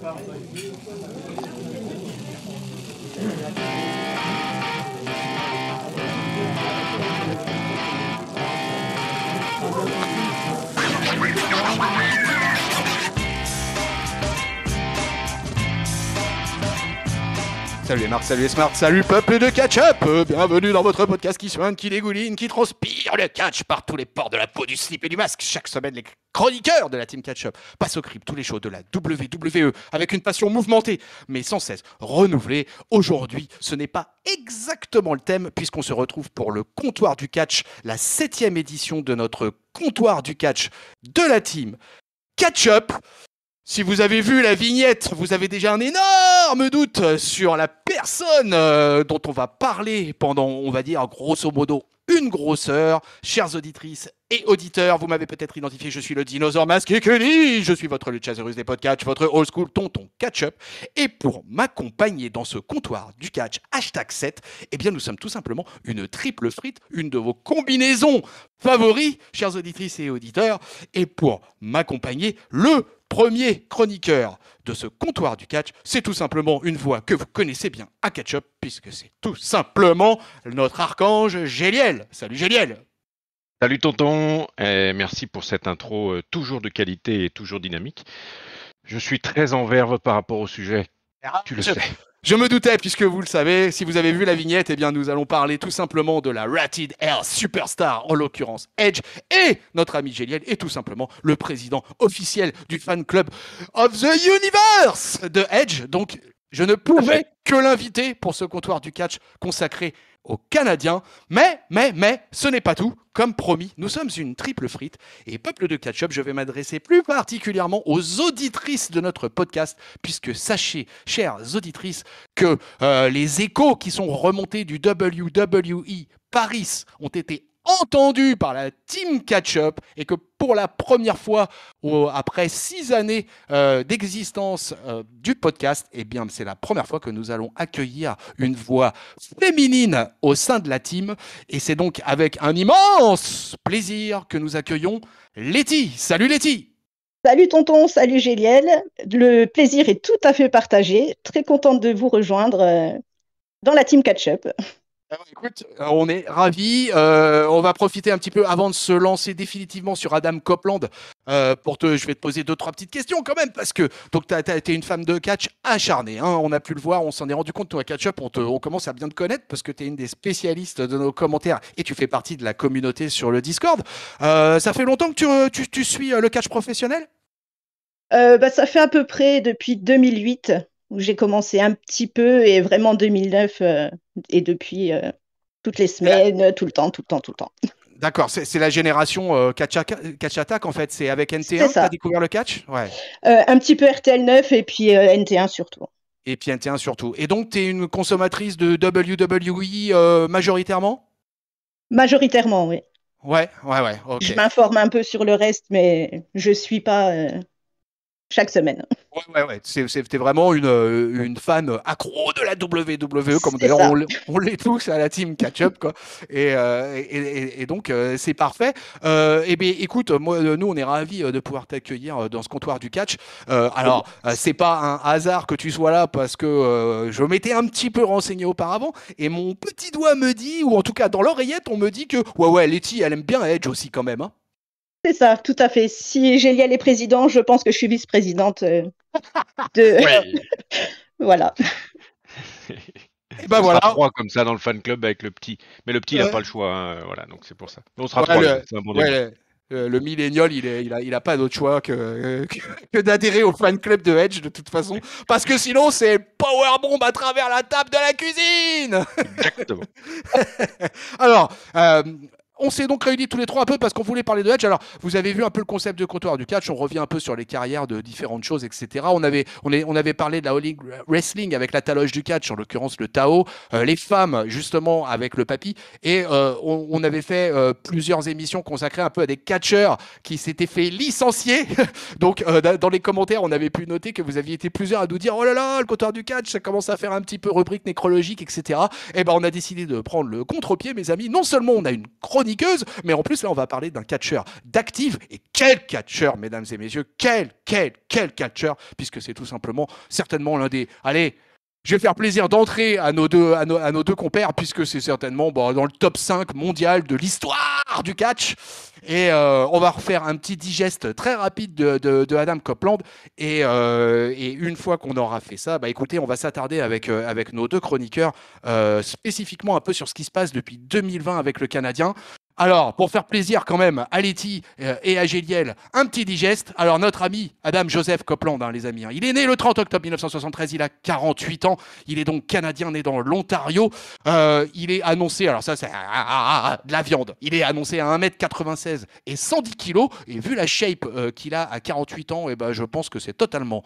Salut les marques, salut les smarts, salut peuple de catch-up. Bienvenue dans votre podcast qui soigne, qui dégouline, qui transpire le catch par tous les pores de la peau, du slip et du masque. Chaque semaine, les chroniqueurs de la team catch-up passent au crible tous les shows de la WWE avec une passion mouvementée, mais sans cesse renouvelée. Aujourd'hui, ce n'est pas exactement le thème puisqu'on se retrouve pour le comptoir du catch, la 7e édition de notre comptoir du catch de la team catch-up. Si vous avez vu la vignette, vous avez déjà un énorme doute sur la personne dont on va parler pendant, on va dire, grosso modo, une grosse heure. Chères auditrices et auditeurs, vous m'avez peut-être identifié, je suis le dinosaure masqué que dit, je suis votre Luchasaurus des podcasts, votre old school tonton catch-up. Et pour m'accompagner dans ce comptoir du catch #7, eh bien nous sommes tout simplement une triple frite, une de vos combinaisons favoris, chères auditrices et auditeurs. Et pour m'accompagner, le premier chroniqueur de ce comptoir du catch, c'est tout simplement une voix que vous connaissez bien à catch-up, puisque c'est tout simplement notre archange Géliel. Salut Géliel. Salut tonton, et merci pour cette intro toujours de qualité et toujours dynamique. Je suis très en verve par rapport au sujet, tu le sais. Je me doutais, puisque vous le savez, si vous avez vu la vignette, eh bien nous allons parler tout simplement de la Rated Air Superstar, en l'occurrence Edge, et notre ami Géliel est tout simplement le président officiel du fan club of the Universe de Edge. Donc je ne pouvais que l'inviter pour ce comptoir du catch consacré aux Canadiens. Mais, ce n'est pas tout. Comme promis, nous sommes une triple frite. Et peuple de catch-up, je vais m'adresser plus particulièrement aux auditrices de notre podcast, puisque sachez, chères auditrices, que les échos qui sont remontés du WWE Paris ont été entendus par la team catch-up et que pour la première fois, après 6 années d'existence du podcast, eh bien, c'est la première fois que nous allons accueillir une voix féminine au sein de la team. Et c'est donc avec un immense plaisir que nous accueillons Letty. Salut Letty. Salut tonton, salut Géliel. Le plaisir est tout à fait partagé. Très contente de vous rejoindre dans la team catch-up. Alors, écoute, on est ravis. On va profiter un petit peu avant de se lancer définitivement sur Adam Copeland. Je vais te poser 2-3 petites questions quand même, parce que t'es une femme de catch acharnée. Hein, on a pu le voir, on s'en est rendu compte. Toi, catch-up, on commence à bien te connaître parce que t'es une des spécialistes de nos commentaires et tu fais partie de la communauté sur le Discord. Ça fait longtemps que tu suis le catch professionnel ? Ça fait à peu près depuis 2008 où j'ai commencé un petit peu et vraiment 2009 et depuis toutes les semaines, tout le temps. D'accord, c'est la génération catch Attack en fait, c'est avec NT1 que tu as découvert le catch ? Ouais. Un petit peu RTL 9 et puis NT1 surtout. Et puis NT1 surtout. Et donc tu es une consommatrice de WWE majoritairement ? Majoritairement, oui. Ouais, ok. Je m'informe un peu sur le reste, mais je suis pas chaque semaine. Ouais. C'était vraiment une fan accro de la WWE, comme d'ailleurs on l'est tous à la team catch-up, quoi. Et donc c'est parfait. Eh bien, écoute, nous on est ravis de pouvoir t'accueillir dans ce comptoir du catch. Alors, c'est pas un hasard que tu sois là parce que je m'étais un petit peu renseigné auparavant et mon petit doigt me dit, ou en tout cas dans l'oreillette, on me dit que ouais, Letty, elle aime bien Edge aussi quand même. Hein. C'est ça, tout à fait. Si Géliel est président, je pense que je suis vice-présidente Voilà. Et ben voilà. On sera 3 comme ça dans le fan club avec le petit. Mais le petit, il n'a pas le choix. Hein, voilà, donc c'est pour ça. Mais on sera 3. Le millénial, il a pas d'autre choix que d'adhérer au fan club de Edge de toute façon. Parce que sinon, c'est powerbomb à travers la table de la cuisine. Exactement. Alors, on s'est donc réunis tous les 3 un peu parce qu'on voulait parler de Edge. Alors, vous avez vu un peu le concept de comptoir du catch. On revient un peu sur les carrières de différentes choses, etc. On avait parlé de la All Elite Wrestling avec la taloche du catch, en l'occurrence le Tao. Les femmes, justement, avec le Papy. Et on avait fait plusieurs émissions consacrées un peu à des catcheurs qui s'étaient fait licencier. Donc, dans les commentaires, on avait pu noter que vous aviez été plusieurs à nous dire « Oh là là, le comptoir du catch, ça commence à faire un petit peu rubrique nécrologique, etc. » Et ben, on a décidé de prendre le contre-pied, mes amis. Non seulement on a une chronique chroniqueuse, mais en plus là on va parler d'un catcheur d'active, et quel catcheur, mesdames et messieurs, quel catcheur, puisque c'est tout simplement certainement l'un des, allez, je vais faire plaisir d'entrer à nos deux compères, puisque c'est certainement dans le top 5 mondial de l'histoire du catch. Et on va refaire un petit digeste très rapide de Adam Copeland. Et une fois qu'on aura fait ça, écoutez, on va s'attarder avec nos deux chroniqueurs spécifiquement un peu sur ce qui se passe depuis 2020 avec le Canadien. Alors, pour faire plaisir quand même à Letty et à Géliel, un petit digeste. Alors, notre ami Adam Joseph Copeland, les amis, il est né le 30 octobre 1973, il a 48 ans, il est donc canadien, né dans l'Ontario. Il est annoncé, alors ça c'est de la viande, il est annoncé à 1m96 et 110 kg, et vu la shape qu'il a à 48 ans, je pense que c'est totalement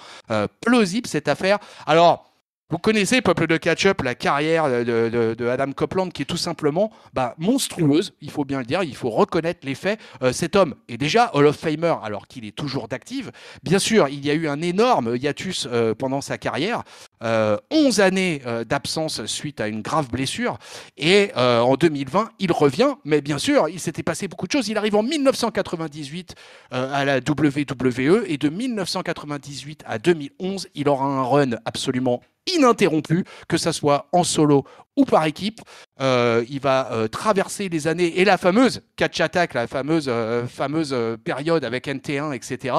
plausible cette affaire. Alors, vous connaissez, peuple de catch-up, la carrière de Adam Copeland qui est tout simplement monstrueuse, il faut bien le dire, il faut reconnaître les faits. Cet homme est déjà Hall of Famer alors qu'il est toujours d'active. Bien sûr, il y a eu un énorme hiatus pendant sa carrière, 11 années d'absence suite à une grave blessure, et en 2020, il revient, mais bien sûr, il s'était passé beaucoup de choses. Il arrive en 1998 à la WWE, et de 1998 à 2011, il aura un run absolument ininterrompu, que ça soit en solo ou par équipe. Il va traverser les années et la fameuse catch attack, la fameuse période avec NT1, etc.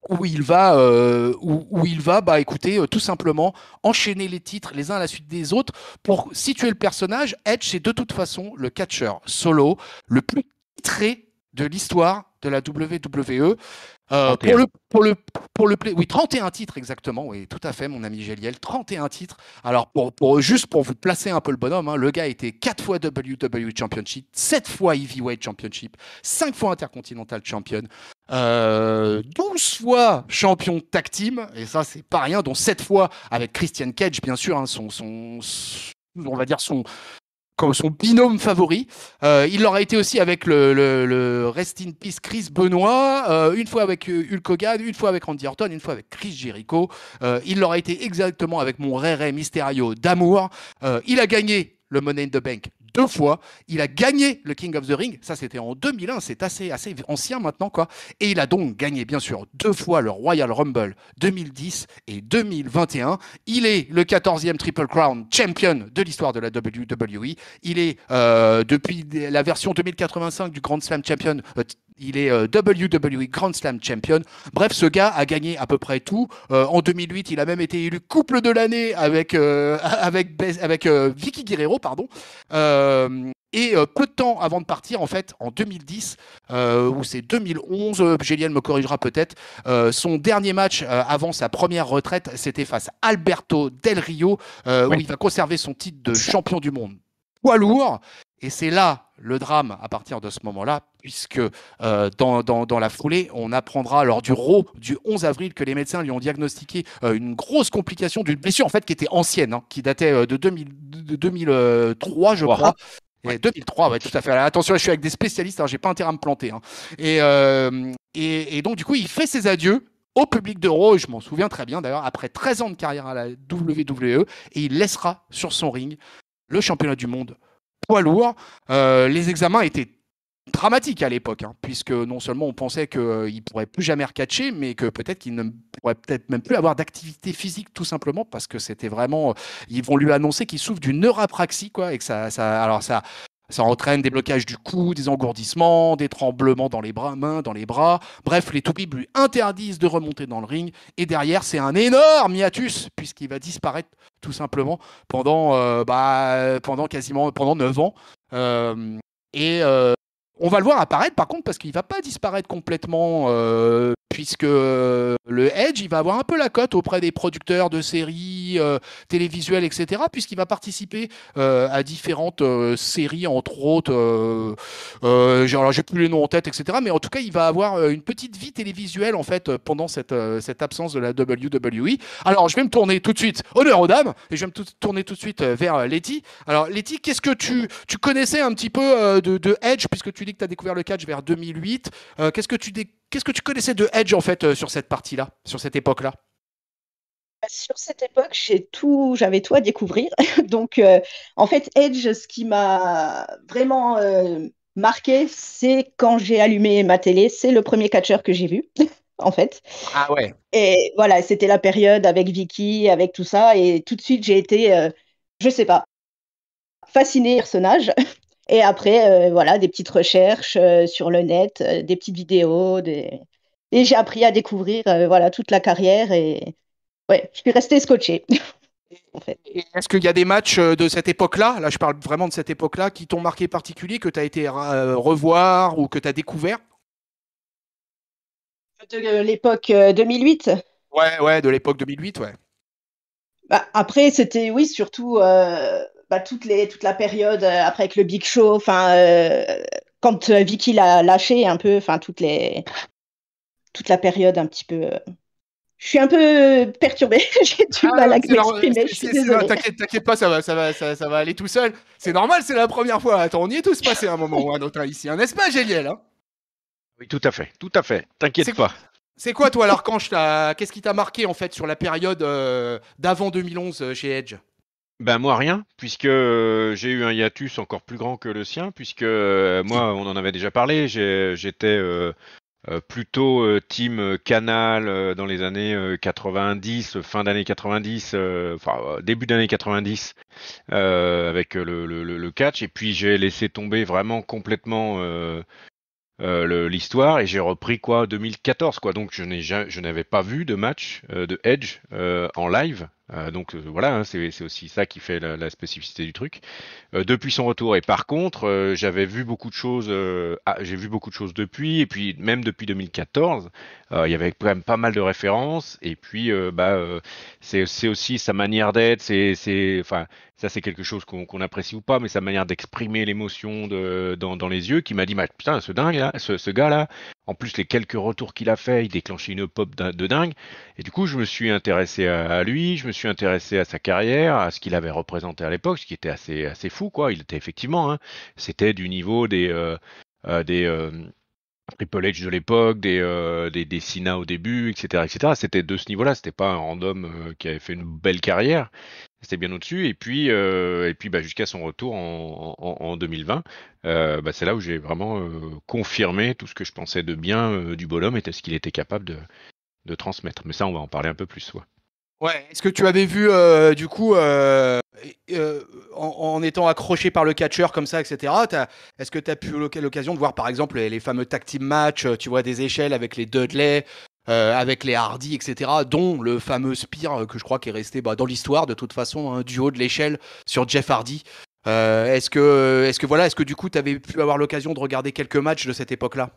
Où il va, écoutez, tout simplement enchaîner les titres les uns à la suite des autres. Pour situer le personnage, Edge, c'est de toute façon le catcheur solo le plus titré de l'histoire de la WWE. Oui, 31 titres exactement, oui, tout à fait, mon ami Géliel, 31 titres. Alors, juste pour vous placer un peu le bonhomme, le gars était 4 fois WWE Championship, 7 fois Heavyweight Championship, 5 fois Intercontinental Champion, 12 fois champion tag team, et ça, c'est pas rien, dont 7 fois avec Christian Cage, bien sûr, on va dire comme son binôme favori. Il l'aura été aussi avec le Rest in Peace Chris Benoit, une fois avec Hulk Hogan, une fois avec Randy Orton, une fois avec Chris Jericho. Il l'aura été exactement avec mon Rey Mysterio d'amour. Il a gagné le Money in the Bank 2 fois. Il a gagné le King of the Ring. Ça, c'était en 2001. C'est assez ancien maintenant, quoi. Et il a donc gagné, bien sûr, 2 fois le Royal Rumble 2010 et 2021. Il est le 14e Triple Crown Champion de l'histoire de la WWE. Il est, depuis la version 2085 du Grand Slam Champion, il est WWE Grand Slam Champion. Bref, ce gars a gagné à peu près tout. En 2008, il a même été élu couple de l'année avec Vicky Guerrero, pardon. Et peu de temps avant de partir, en fait, en 2010, ou c'est 2011, Géliel me corrigera peut-être, son dernier match avant sa première retraite, c'était face à Alberto Del Rio, où il va conserver son titre de champion du monde poids lourd. Et c'est là le drame à partir de ce moment-là, puisque dans la foulée, on apprendra lors du Raw du 11 avril que les médecins lui ont diagnostiqué une grosse complication d'une blessure en fait qui était ancienne, qui datait de 2003, je crois. Ouais. 2003, ouais, tout à fait. Alors, attention, je suis avec des spécialistes, alors j'ai pas intérêt à me planter. Et donc, du coup, il fait ses adieux au public de Raw, je m'en souviens très bien d'ailleurs, après 13 ans de carrière à la WWE, et il laissera sur son ring le championnat du monde poids lourd. Les examens étaient dramatiques à l'époque, puisque non seulement on pensait qu'il ne pourrait plus jamais recatcher, mais que peut-être qu'il ne pourrait peut-être même plus avoir d'activité physique, tout simplement, parce que c'était vraiment... Ils vont lui annoncer qu'il souffre d'une neurapraxie, quoi, et que ça entraîne des blocages du cou, des engourdissements, des tremblements dans les mains, dans les bras. Bref, les toubibs lui interdisent de remonter dans le ring. Et derrière, c'est un énorme hiatus, puisqu'il va disparaître tout simplement pendant 9 ans. On va le voir apparaître, par contre, parce qu'il ne va pas disparaître complètement, puisque le Edge, il va avoir un peu la cote auprès des producteurs de séries télévisuelles, etc., puisqu'il va participer à différentes séries, entre autres, alors j'ai plus les noms en tête, etc., mais en tout cas, il va avoir une petite vie télévisuelle, en fait, pendant cette absence de la WWE. Alors, je vais me tourner tout de suite, honneur aux dames, et je vais me tourner tout de suite vers Letty. Alors, Letty, qu'est-ce que tu connaissais un petit peu de Edge, puisque tu dis que tu as découvert le catch vers 2008. Qu'est-ce que tu connaissais de Edge, en fait, sur cette partie-là, sur cette époque-là? Sur cette époque, j'avais tout à découvrir. Donc, en fait, Edge, ce qui m'a vraiment marqué, c'est quand j'ai allumé ma télé. C'est le premier catcheur que j'ai vu, en fait. Ah ouais. Et voilà, c'était la période avec Vicky, avec tout ça. Et tout de suite, j'ai été, je sais pas, fascinée par le personnage. Et après, voilà, des petites recherches sur le net, des petites vidéos. Et j'ai appris à découvrir voilà, toute la carrière. Et ouais, je suis restée scotchée, en fait. Et est-ce qu'il y a des matchs de cette époque-là, là je parle vraiment de cette époque-là, qui t'ont marqué particulier, que tu as été revoir ou que tu as découvert? De l'époque 2008. Ouais, ouais, de l'époque 2008, ouais. Bah, après, c'était, oui, surtout bah, toute la période après avec le Big Show, enfin, quand Vicky l'a lâché un peu, enfin, toute la période un petit peu. Je suis un peu perturbée, j'ai du mal Ah, à c'est m'exprimer, je suis désolée. t'inquiète pas, ça va aller tout seul. C'est normal, c'est la première fois. Attends, on y est tous passé un moment ou un autre ici, hein, n'est-ce pas, Géliel, hein? Oui, tout à fait. T'inquiète C'est pas. c'est quoi, toi, l'Archange, qu'est-ce qui t'a marqué, en fait, sur la période d'avant 2011 chez Edge? Ben moi rien, puisque j'ai eu un hiatus encore plus grand que le sien, puisque moi on en avait déjà parlé, j'étais plutôt team Canal dans les années 90, fin d'année 90, enfin début d'année 90, avec le catch, et puis j'ai laissé tomber vraiment complètement l'histoire et j'ai repris quoi 2014 quoi, donc je n'avais pas vu de match de Edge en live. Donc voilà, hein, c'est aussi ça qui fait la spécificité du truc depuis son retour. Et par contre, j'avais vu beaucoup de choses, j'ai vu beaucoup de choses depuis, et puis même depuis 2014, il y avait quand même pas mal de références. Et puis, c'est aussi sa manière d'être, enfin, ça c'est quelque chose qu'on apprécie ou pas, mais sa manière d'exprimer l'émotion dans les yeux, qui m'a dit, bah, putain, ce gars-là, en plus les quelques retours qu'il a fait, il déclenchait une pop de dingue. Et du coup, je me suis intéressé à lui, je me suis intéressé à sa carrière, à ce qu'il avait représenté à l'époque, ce qui était assez fou, quoi. Il était effectivement, hein, c'était du niveau des Triple H de l'époque, des Cena au début, etc., etc. C'était de ce niveau-là. C'était pas un random qui avait fait une belle carrière. C'était bien au-dessus. Et puis bah, jusqu'à son retour en 2020, bah, c'est là où j'ai vraiment confirmé tout ce que je pensais de bien du bonhomme et de ce qu'il était capable de transmettre. Mais ça, on va en parler un peu plus. Ouais. Ouais, est-ce que tu avais vu, du coup, en étant accroché par le catcheur comme ça, etc., est-ce que tu as pu l'occasion de voir, par exemple, les fameux tag team match, tu vois, des échelles avec les Dudley, avec les Hardy, etc., dont le fameux Spear, que je crois qui est resté dans l'histoire, de toute façon, du haut de l'échelle sur Jeff Hardy. Est-ce que du coup, tu avais pu avoir l'occasion de regarder quelques matchs de cette époque-là?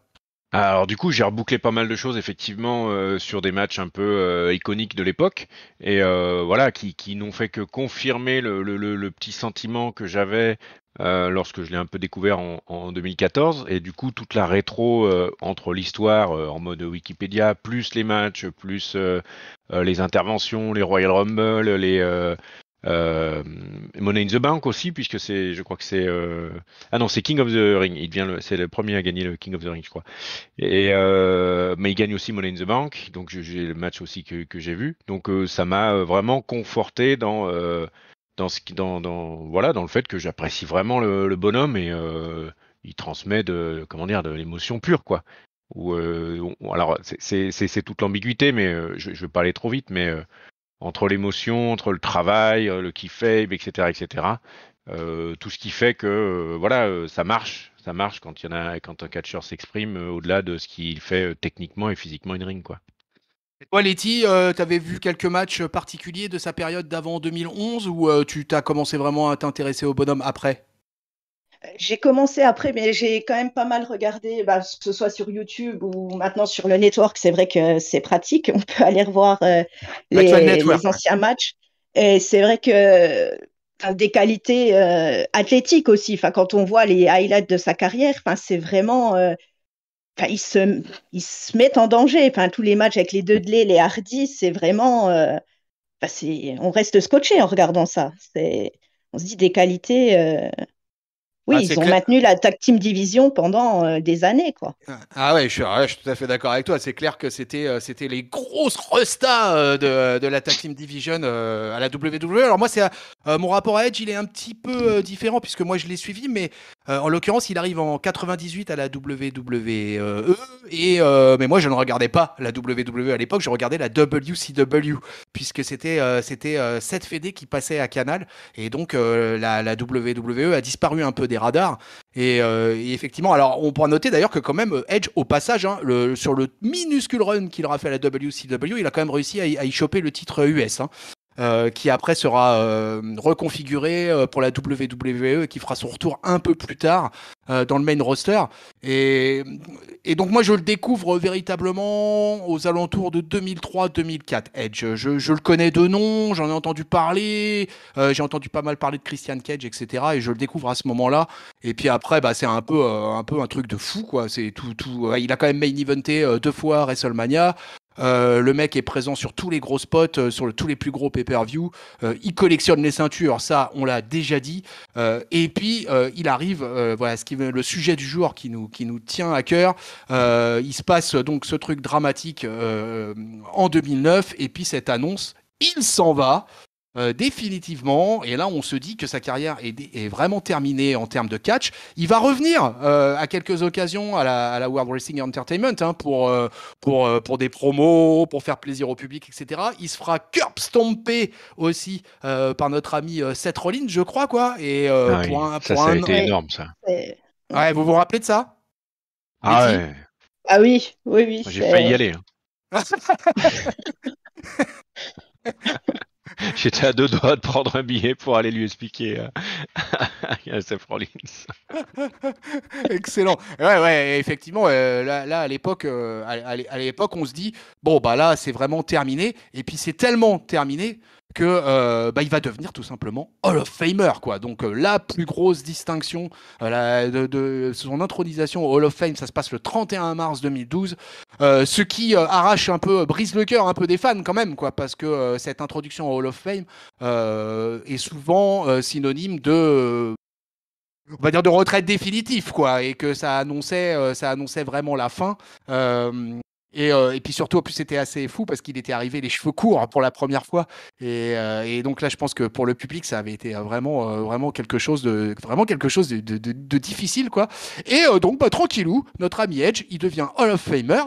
Alors du coup, j'ai rebouclé pas mal de choses effectivement sur des matchs un peu iconiques de l'époque et voilà qui n'ont fait que confirmer le petit sentiment que j'avais lorsque je l'ai un peu découvert en 2014 et du coup toute la rétro entre l'histoire en mode Wikipédia plus les matchs plus les interventions, les Royal Rumble, les euh, Money in the Bank aussi, puisque je crois que c'est, ah non, c'est King of the Ring. C'est le premier à gagner le King of the Ring, je crois. Et mais il gagne aussi Money in the Bank, donc j'ai le match aussi que j'ai vu. Donc ça m'a vraiment conforté voilà, dans le fait que j'apprécie vraiment le bonhomme et il transmet comment dire, de l'émotion pure, quoi. Alors c'est toute l'ambiguïté, mais je vais pas aller trop vite, mais entre l'émotion, entre le travail, le kiffe, etc., etc. Tout ce qui fait que voilà, ça marche quand un catcheur s'exprime au-delà de ce qu'il fait techniquement et physiquement in ring, quoi. Et toi, Letty, t'avais vu quelques matchs particuliers de sa période d'avant 2011 ou tu t'as commencé vraiment à t'intéresser au bonhomme après? J'ai commencé après, mais j'ai quand même pas mal regardé, bah, que ce soit sur YouTube ou maintenant sur le network. C'est vrai que c'est pratique. On peut aller revoir Actual les Network, ouais. anciens matchs. Et c'est vrai que enfin, des qualités athlétiques aussi. Enfin, quand on voit les highlights de sa carrière, enfin, c'est vraiment. Enfin, ils se mettent en danger. Enfin, tous les matchs avec les Dudley, les Hardy, c'est vraiment. Enfin, on reste scotché en regardant ça. On se dit des qualités. Oui, Ah, c'est ils ont clair. maintenu la tag team division pendant des années, quoi. Ah ouais, je suis tout à fait d'accord avec toi. C'est clair que c'était les grosses restas de la Tag Team Division à la WWE. Alors moi, mon rapport à Edge, il est un petit peu différent puisque moi je l'ai suivi, mais en l'occurrence, il arrive en 98 à la WWE mais moi je ne regardais pas la WWE à l'époque, je regardais la WCW puisque c'était cette fédé qui passait à Canal et donc la WWE a disparu un peu des radars. Et effectivement, alors on pourra noter d'ailleurs que quand même Edge, au passage, hein, sur le minuscule run qu'il aura fait à la WCW, il a quand même réussi à y choper le titre US, hein, qui après sera reconfiguré pour la WWE, qui fera son retour un peu plus tard dans le main roster. Et, et donc moi je le découvre véritablement aux alentours de 2003-2004. Edge, je le connais de nom, j'en ai entendu parler, j'ai entendu pas mal parler de Christian Cage, etc. Et je le découvre à ce moment-là. Et puis après, bah, c'est un peu un truc de fou, quoi. C'est tout. Il a quand même main eventé 2 fois à WrestleMania. Le mec est présent sur tous les gros spots, tous les plus gros pay-per-view. Il collectionne les ceintures, ça, on l'a déjà dit. Et puis, il arrive, voilà, le sujet du jour qui nous tient à cœur. Il se passe donc ce truc dramatique en 2009, et puis cette annonce, il s'en va. Définitivement, et là on se dit que sa carrière est vraiment terminée en termes de catch. Il va revenir à quelques occasions à la World Wrestling Entertainment, hein, pour des promos, pour faire plaisir au public, etc. Il se fera curb stomper aussi par notre ami Seth Rollins, je crois, quoi. Et Ah oui, ça a été Ouais, énorme, ça. c'est- Ouais, vous vous rappelez de ça, Ah Letty? ouais, Ah oui, oui, oui, moi, j'ai failli y c'est. aller, hein. J'étais à 2 doigts de prendre un billet pour aller lui expliquer à Seth Rollins. Excellent. Ouais, ouais, effectivement, là, à l'époque, on se dit, bon, bah là, c'est vraiment terminé. Et puis, c'est tellement terminé que bah, il va devenir tout simplement Hall of Famer, quoi. Donc, la plus grosse distinction de son intronisation au Hall of Fame, ça se passe le 31 mars 2012. Ce qui arrache un peu, brise le cœur un peu des fans quand même, quoi, parce que cette introduction au Hall of Fame est souvent synonyme de on va dire de retraite définitive, quoi, et que ça annonçait vraiment la fin. Et puis surtout, en plus, c'était assez fou parce qu'il était arrivé les cheveux courts pour la première fois. Et donc là, je pense que pour le public, ça avait été vraiment vraiment quelque chose de difficile, quoi. Et donc, bah, tranquillou, notre ami Edge, il devient Hall of Famer.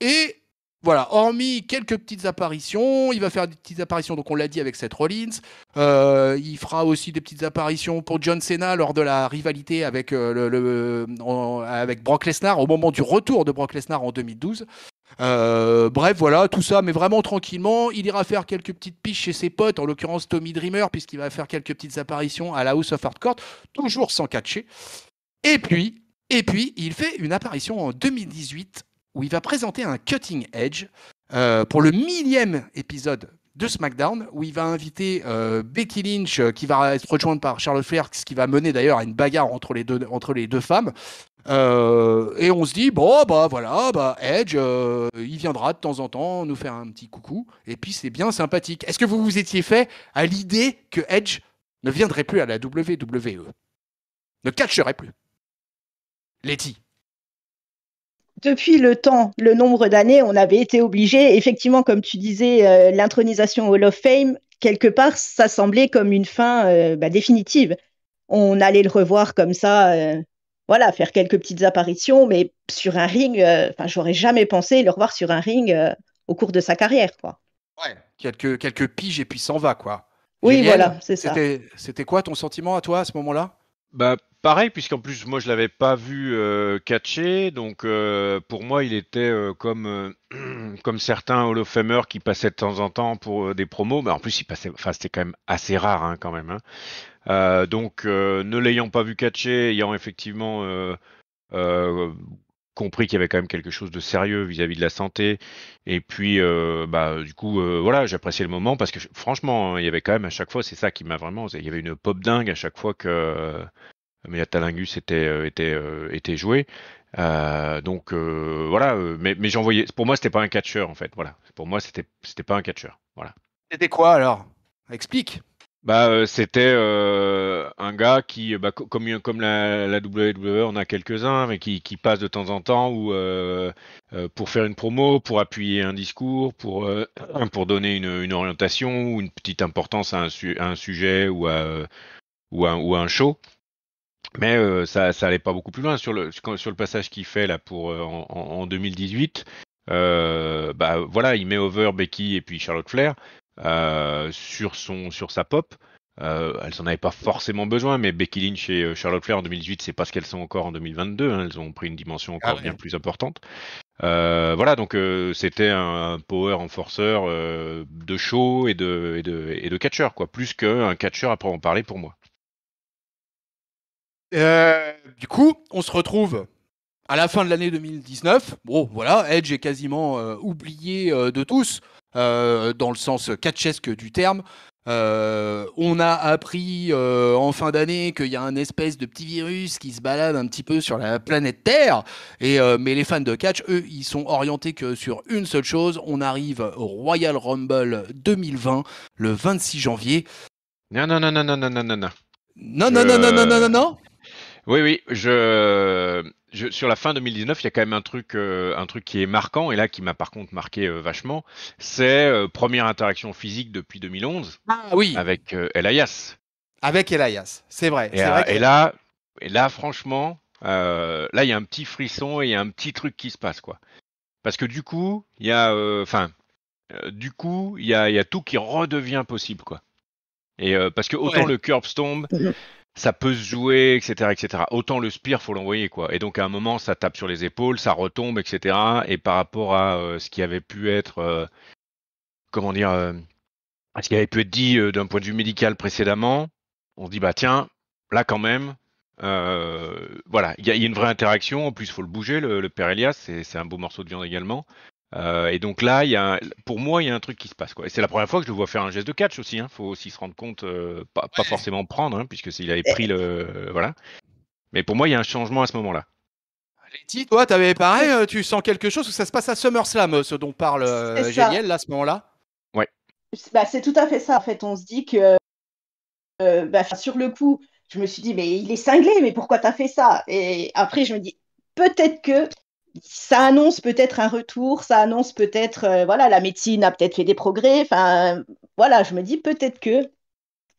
Et voilà, hormis quelques petites apparitions, il va faire des petites apparitions, donc on l'a dit avec Seth Rollins. Il fera aussi des petites apparitions pour John Cena lors de la rivalité avec, avec Brock Lesnar au moment du retour de Brock Lesnar en 2012. Bref, voilà, tout ça, mais vraiment tranquillement. Il ira faire quelques petites piches chez ses potes, en l'occurrence Tommy Dreamer, puisqu'il va faire quelques petites apparitions à la House of Hardcore, toujours sans catcher. Et puis, il fait une apparition en 2018 où il va présenter un Cutting Edge pour le 1000e épisode de SmackDown, où il va inviter Becky Lynch, qui va être rejointe par Charlotte Flair, ce qui va mener d'ailleurs à une bagarre entre les deux femmes. Et on se dit, bon, bah voilà, bah Edge, il viendra de temps en temps nous faire un petit coucou, et puis c'est bien sympathique. Est-ce que vous vous étiez fait à l'idée que Edge ne viendrait plus à la WWE, ne catcherait plus? Letty. Depuis le temps, le nombre d'années, on avait été obligé, effectivement, comme tu disais, l'intronisation au Hall of Fame, quelque part, ça semblait comme une fin définitive. On allait le revoir comme ça, voilà, faire quelques petites apparitions, mais sur un ring, enfin, j'aurais jamais pensé le revoir sur un ring au cours de sa carrière, quoi. Ouais. Quelques piges et puis s'en va, quoi. Oui, Julien, voilà, c'est ça. c'était quoi ton sentiment à toi à ce moment-là? Bah, pareil, puisqu'en plus, moi, je l'avais pas vu catcher, donc pour moi, il était comme certains Hall of Famers qui passaient de temps en temps pour des promos, mais en plus, il passait, enfin, c'était quand même assez rare, hein, quand même, hein. Donc, ne l'ayant pas vu catcher, ayant effectivement euh, compris qu'il y avait quand même quelque chose de sérieux vis-à-vis de la santé, et puis, bah, du coup, voilà, j'appréciais le moment parce que franchement, il y avait quand même à chaque fois, c'est ça qui m'a vraiment, il y avait une pop dingue à chaque fois que Metalingus était joué. Donc voilà, mais j'en voyais. Pour moi, c'était pas un catcheur en fait. Voilà. Pour moi, c'était pas un catcheur. Voilà. C'était quoi alors? Explique. C'était un gars qui, comme la WWE, on a quelques-uns, mais qui passe de temps en temps pour faire une promo, pour appuyer un discours, pour donner une orientation ou une petite importance à un sujet ou à un show. Mais ça allait pas beaucoup plus loin sur le passage qu'il fait là en 2018. Voilà, il met over Becky et puis Charlotte Flair sur sa pop. Elles en avaient pas forcément besoin, mais Becky Lynch et Charlotte Flair en 2018, c'est pas ce qu'elles sont encore en 2022. Hein, elles ont pris une dimension encore bien plus importante. Voilà, donc c'était un power enforceur de show et de catcheur, quoi, plus qu'un catcheur à en parler pour moi. Du coup, on se retrouve à la fin de l'année 2019. Bon, voilà, Edge est quasiment oublié de tous, dans le sens catchesque du terme. On a appris en fin d'année qu'il y a un espèce de petit virus qui se balade un petit peu sur la planète Terre. Mais les fans de catch, eux, ils sont orientés que sur une seule chose. On arrive au Royal Rumble 2020, le 26 janvier. Non. Non, non, non, non, non, non. Oui, sur la fin 2019, il y a quand même un truc qui est marquant, et là qui m'a par contre marqué vachement, c'est première interaction physique depuis 2011 oui. avec Elias. Avec Elias, c'est vrai. Et là, franchement, là il y a un petit frisson et il y a un petit truc qui se passe, quoi. Parce que du coup, il y a tout qui redevient possible, quoi. Et parce que autant le curb stomp, ça peut se jouer, etc. Autant le spear, faut l'envoyer, quoi. Et donc à un moment, ça tape sur les épaules, ça retombe, etc. Et par rapport à ce qui avait pu être, ce qui avait pu être dit d'un point de vue médical précédemment, on se dit bah tiens, là quand même, voilà, il y a une vraie interaction. En plus, il faut le bouger, le père Elias, c'est un beau morceau de viande également. Et donc là, pour moi, il y a un truc qui se passe, quoi. Et c'est la première fois que je le vois faire un geste de catch aussi. Hein. Faut aussi se rendre compte, pas forcément prendre, hein, puisque s'il avait pris voilà. Mais pour moi, il y a un changement à ce moment-là. Letty, toi, t'avais pareil, tu sens quelque chose ou ça se passe à SummerSlam, ce dont parle Géliel, là, à ce moment-là? Ouais. C'est tout à fait ça. En fait, on se dit que sur le coup, je me suis dit, mais il est cinglé, mais pourquoi t'as fait ça? Et après, je me dis, peut-être que ça annonce peut-être un retour, ça annonce peut-être, voilà, la médecine a peut-être fait des progrès. Enfin, voilà, je me dis peut-être que.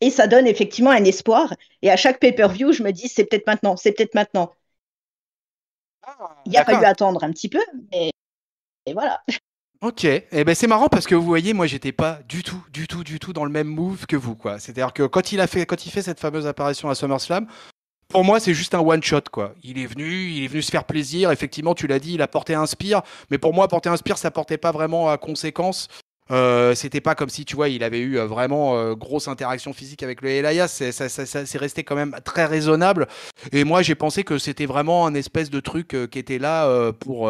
Et ça donne effectivement un espoir. Et à chaque pay-per-view, je me dis, c'est peut-être maintenant, c'est peut-être maintenant. Il a fallu attendre un petit peu, mais et voilà. Ok, ben c'est marrant parce que vous voyez, moi j'étais pas du tout dans le même move que vous, quoi. C'est-à-dire que quand il fait cette fameuse apparition à SummerSlam, pour moi c'est juste un one shot, quoi. Il est venu se faire plaisir. Effectivement, tu l'as dit, il a porté un spear, mais pour moi porter un spear, ça portait pas vraiment à conséquence. C'était pas comme si, tu vois, il avait eu vraiment grosse interaction physique avec le Elias. C'est resté quand même très raisonnable. Et moi, j'ai pensé que c'était vraiment un espèce de truc qui était là pour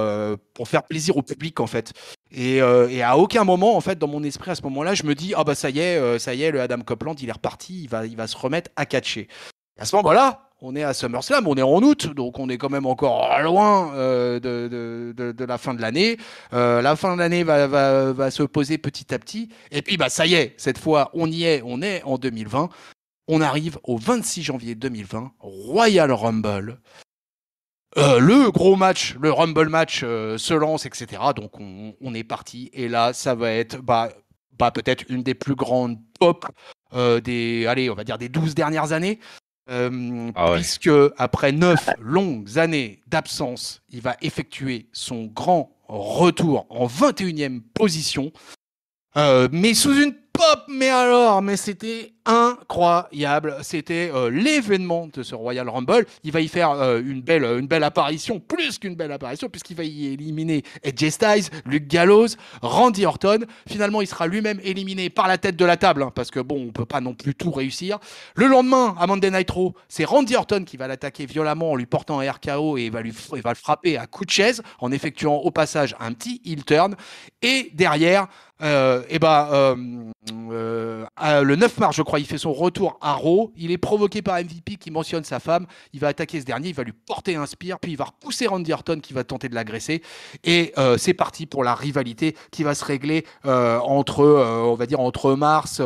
faire plaisir au public, en fait. Et à aucun moment, en fait, dans mon esprit, à ce moment-là, je me dis, ah bah ça y est, le Adam Copeland, il est reparti, il va se remettre à catcher. À ce moment-là, on est à SummerSlam, on est en août, donc on est quand même encore loin de la fin de l'année. La fin de l'année va se poser petit à petit. Et puis, bah, ça y est, cette fois, on est en 2020. On arrive au 26 janvier 2020, Royal Rumble. Le gros match, le Rumble match se lance, etc. Donc, on est parti. Et là, ça va être peut-être une des plus grandes pop on va dire des 12 dernières années. Puisque après 9 longues années d'absence, il va effectuer son grand retour en 21e position, mais sous une pop, mais c'était incroyable, c'était l'événement de ce Royal Rumble. Il va y faire une belle apparition, plus qu'une belle apparition, puisqu'il va y éliminer AJ Styles, Luke Gallows, Randy Orton. Finalement, il sera lui-même éliminé par la tête de la table, hein, parce que bon, on peut pas non plus tout réussir. Le lendemain, à Monday Night Raw, c'est Randy Orton qui va l'attaquer violemment en lui portant un RKO et il va le frapper à coups de chaise en effectuant au passage un petit heel turn. Et derrière, le 9 mars, je crois, il fait son retour à Raw. Il est provoqué par MVP qui mentionne sa femme. Il va attaquer ce dernier, il va lui porter un spear, puis il va repousser Randy Orton qui va tenter de l'agresser. Et c'est parti pour la rivalité qui va se régler on va dire entre mars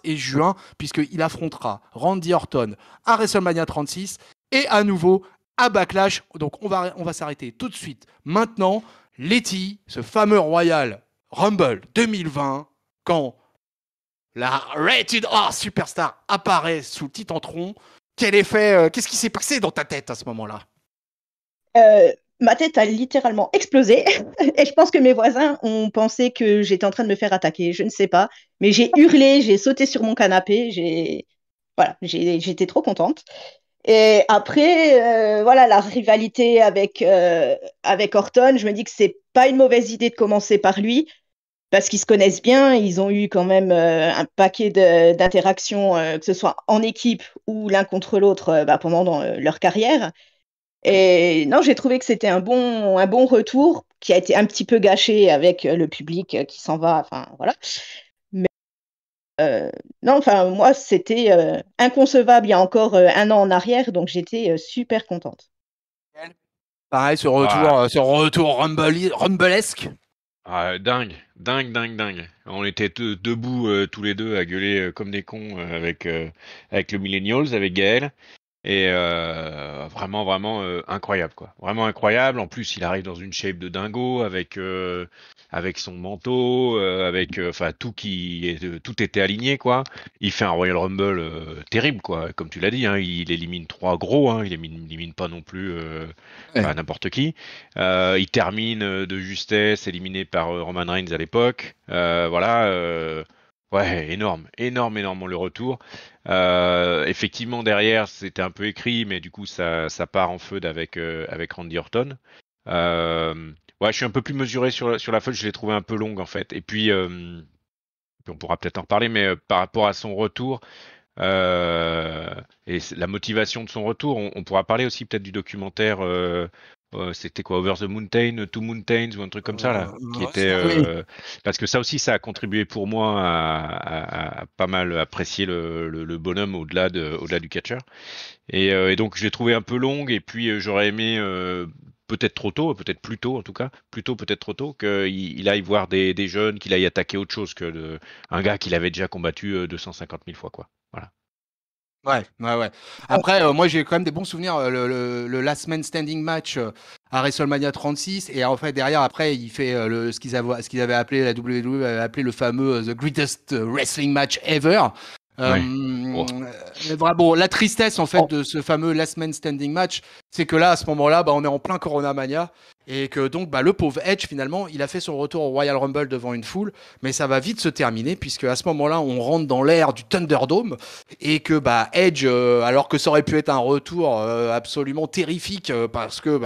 et juin, puisqu'il affrontera Randy Orton à WrestleMania 36 et à nouveau à Backlash. Donc on va s'arrêter tout de suite maintenant. Letty, ce fameux Royal Rumble 2020, quand la Rated R Superstar apparaît sous le Titantron, quel effet, qu'est-ce qui s'est passé dans ta tête à ce moment-là? Ma tête a littéralement explosé et je pense que mes voisins ont pensé que j'étais en train de me faire attaquer, je ne sais pas, mais j'ai hurlé, j'ai sauté sur mon canapé, j'étais trop contente. Et après, voilà, la rivalité avec Orton, je me dis que c'est pas une mauvaise idée de commencer par lui, parce qu'ils se connaissent bien, ils ont eu quand même un paquet d'interactions, que ce soit en équipe ou l'un contre l'autre pendant leur carrière. Et non, j'ai trouvé que c'était un bon retour qui a été un petit peu gâché avec le public qui s'en va, enfin voilà. Mais non, enfin moi, c'était inconcevable il y a encore un an en arrière, donc j'étais super contente. Pareil, Ah, ce retour rumblesque. dingue. On était debout tous les deux à gueuler comme des cons avec le Millennials, avec Gaël. Et vraiment incroyable quoi. Vraiment incroyable. En plus, il arrive dans une shape de dingo avec son manteau, enfin tout était aligné quoi. Il fait un Royal Rumble terrible quoi. Comme tu l'as dit, hein, il élimine trois gros. Hein, il élimine pas non plus Ouais. n'importe qui. Il termine de justesse, éliminé par Roman Reigns à l'époque. Voilà. Ouais, énormément le retour. Effectivement, derrière, c'était un peu écrit, mais du coup, ça part en feud avec Randy Orton. Ouais, je suis un peu plus mesuré sur la feud, je l'ai trouvé un peu longue en fait. Et puis on pourra peut-être en reparler, mais par rapport à son retour la motivation de son retour, on pourra parler aussi peut-être du documentaire. C'était quoi, Over the Mountain, Two Mountains ou un truc comme ça là, qui était Oui. parce que ça aussi ça a contribué pour moi à pas mal apprécier le bonhomme au-delà du catcheur et donc je l'ai trouvé un peu longue et puis j'aurais aimé peut-être trop tôt, peut-être plus tôt en tout cas, plutôt peut-être trop tôt qu'il aille voir des jeunes, qu'il aille attaquer autre chose que un gars qu'il avait déjà combattu 250 000 fois quoi. Voilà. Ouais. Après, moi, j'ai quand même des bons souvenirs. Le Last Man Standing match à WrestleMania 36. Et en fait, derrière, après, il fait ce qu'ils avaient appelé, la WWE avait appelé le fameux The Greatest Wrestling Match Ever. Ouais. Oh. Bon, la tristesse, en fait, de ce fameux Last Man Standing match, c'est que là, à ce moment-là, on est en plein Corona Mania. Et que donc, le pauvre Edge, finalement, il a fait son retour au Royal Rumble devant une foule. Mais ça va vite se terminer, puisque à ce moment-là, on rentre dans l'ère du Thunderdome. Et que Edge, alors que ça aurait pu être un retour absolument terrifique parce que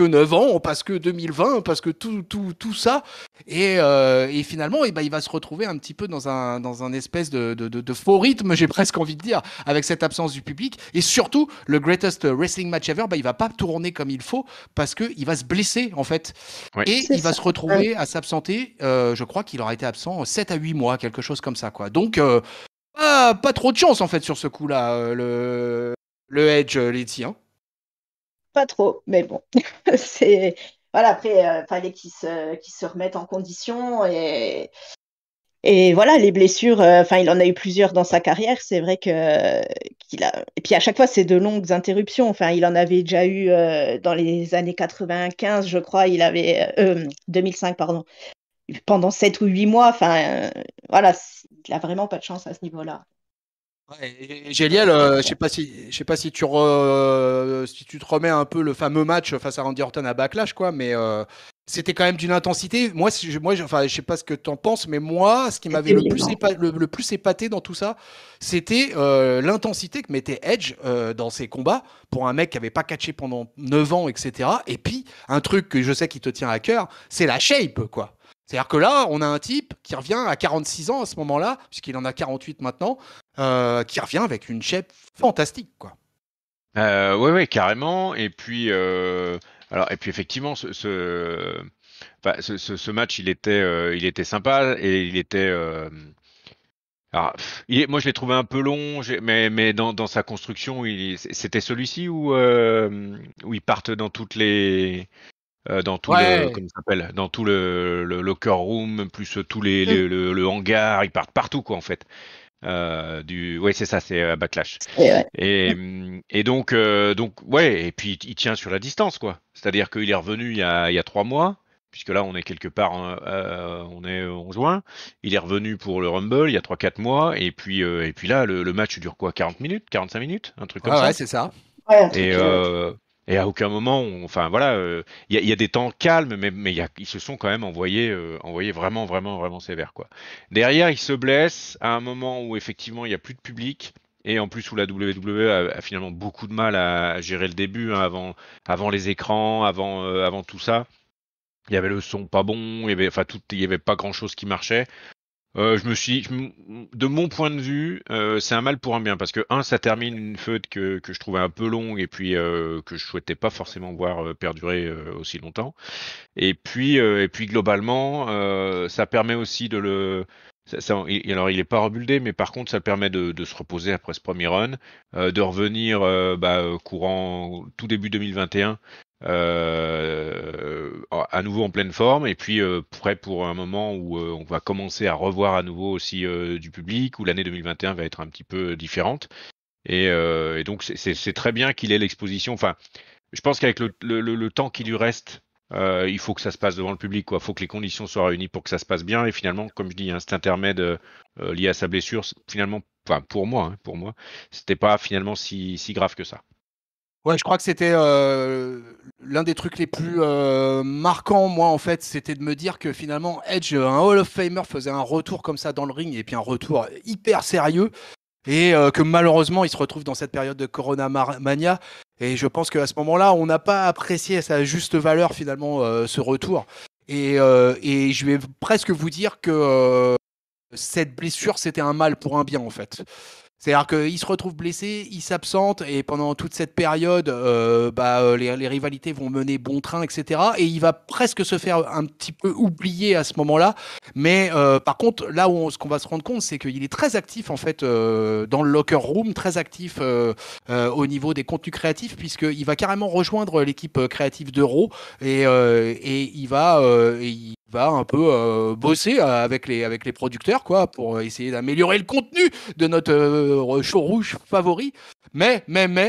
9 ans, parce que 2020, parce que tout ça, et finalement, il va se retrouver un petit peu dans un espèce de faux rythme, j'ai presque envie de dire, avec cette absence du public, et surtout le greatest wrestling match ever, il va pas tourner comme il faut parce que il va se blesser en fait, Ouais. et C'est il va ça. se retrouver à s'absenter. Je crois qu'il aura été absent 7 à 8 mois, quelque chose comme ça quoi. Donc pas trop de chance en fait sur ce coup-là, le Edge Letty. Hein. Pas trop, mais bon. C'est voilà, après fallait qu'ils se remettent en condition et voilà, les blessures, enfin il en a eu plusieurs dans sa carrière, c'est vrai que qu'il a et puis à chaque fois c'est de longues interruptions. Enfin, il en avait déjà eu dans les années 95, je crois, 2005 pardon. Pendant 7 ou 8 mois, enfin voilà, il a vraiment pas de chance à ce niveau-là. Ouais, et Géliel, je sais pas si tu te remets un peu le fameux match face à Randy Orton à Backlash, quoi, mais c'était quand même d'une intensité. Enfin, je sais pas ce que tu en penses, mais moi, ce qui m'avait C'était violent. le plus épaté dans tout ça, c'était l'intensité que mettait Edge dans ses combats pour un mec qui avait pas catché pendant 9 ans, etc. Et puis, un truc que je sais qui te tient à cœur, c'est la shape, quoi. C'est-à-dire que là, on a un type qui revient à 46 ans à ce moment-là, puisqu'il en a 48 maintenant, qui revient avec une shape fantastique, quoi. Ouais, carrément. Et puis effectivement, enfin, ce match, il était sympa et il était. Alors, moi, je l'ai trouvé un peu long, mais dans sa construction, c'était celui-ci où ils partent dans toutes les, dans tout le, Ouais. comment ça s'appelle, dans tout le locker room, plus tous Mm. le hangar, ils partent partout, quoi, en fait. Ouais, c'est ça, c'est Backlash. Et ouais. Et donc, ouais, et puis il tient sur la distance, quoi. C'est-à-dire qu'il est revenu il y a 3 mois, puisque là, on est quelque part, on est en juin. Il est revenu pour le Rumble il y a 3-4 mois, et puis là, le match dure quoi, 40 minutes, 45 minutes, un truc comme Ouais, ça. c'est ça. Ouais, un Et, truc. euh, et à aucun moment, enfin voilà, il y a des temps calmes, mais ils se sont quand même envoyés vraiment, vraiment, vraiment sévères, quoi. Derrière, ils se blessent à un moment où effectivement il n'y a plus de public. Et en plus où la WWE a finalement beaucoup de mal à gérer le début, hein, avant les écrans, avant tout ça. Il y avait le son pas bon, il y avait pas grand chose qui marchait. De mon point de vue, c'est un mal pour un bien parce que ça termine une feud que je trouvais un peu longue et puis que je souhaitais pas forcément voir perdurer aussi longtemps. Et puis globalement, ça permet aussi de alors il est pas rebuildé, mais par contre ça permet de se reposer après ce premier run, de revenir courant tout début 2021 à nouveau en pleine forme et puis prêt pour un moment où on va commencer à revoir à nouveau aussi du public, où l'année 2021 va être un petit peu différente. Et donc c'est très bien qu'il ait l'exposition. Enfin, je pense qu'avec le temps qui lui reste, il faut que ça se passe devant le public, quoi. Il faut que les conditions soient réunies pour que ça se passe bien. Et finalement, comme je dis, hein, cet intermède lié à sa blessure, finalement, enfin pour moi, c'était pas finalement si grave que ça. Ouais, je crois que c'était l'un des trucs les plus marquants, moi, en fait, c'était de me dire que finalement, Edge, un Hall of Famer, faisait un retour comme ça dans le ring, et puis un retour hyper sérieux, et que malheureusement, il se retrouve dans cette période de Corona Mania, et je pense qu'à ce moment-là, on n'a pas apprécié à sa juste valeur, finalement, ce retour. Et je vais presque vous dire que cette blessure, c'était un mal pour un bien, en fait. C'est-à-dire qu'il se retrouve blessé, il s'absente, et pendant toute cette période, les rivalités vont mener bon train, etc. Et il va presque se faire un petit peu oublier à ce moment-là. Mais par contre, là où ce qu'on va se rendre compte, c'est qu'il est très actif en fait dans le locker room, très actif au niveau des contenus créatifs, puisqu'il va carrément rejoindre l'équipe créative d'Euro et il va un peu bosser avec les producteurs quoi, pour essayer d'améliorer le contenu de notre show rouge favori. Mais,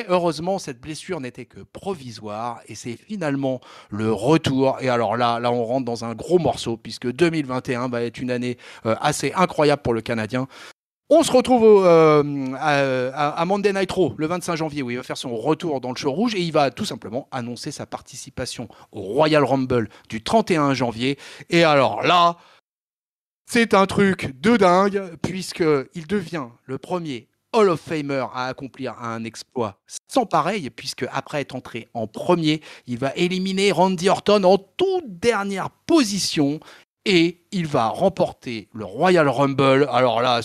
heureusement, cette blessure n'était que provisoire et c'est finalement le retour. Et alors là, on rentre dans un gros morceau puisque 2021 va être une année assez incroyable pour le Canadien. On se retrouve à Monday Night Raw le 25 janvier où il va faire son retour dans le show rouge et il va tout simplement annoncer sa participation au Royal Rumble du 31 janvier. Et alors là, c'est un truc de dingue, puisqu'il devient le premier Hall of Famer à accomplir un exploit sans pareil, puisque après être entré en premier, il va éliminer Randy Orton en toute dernière position et il va remporter le Royal Rumble. Alors là,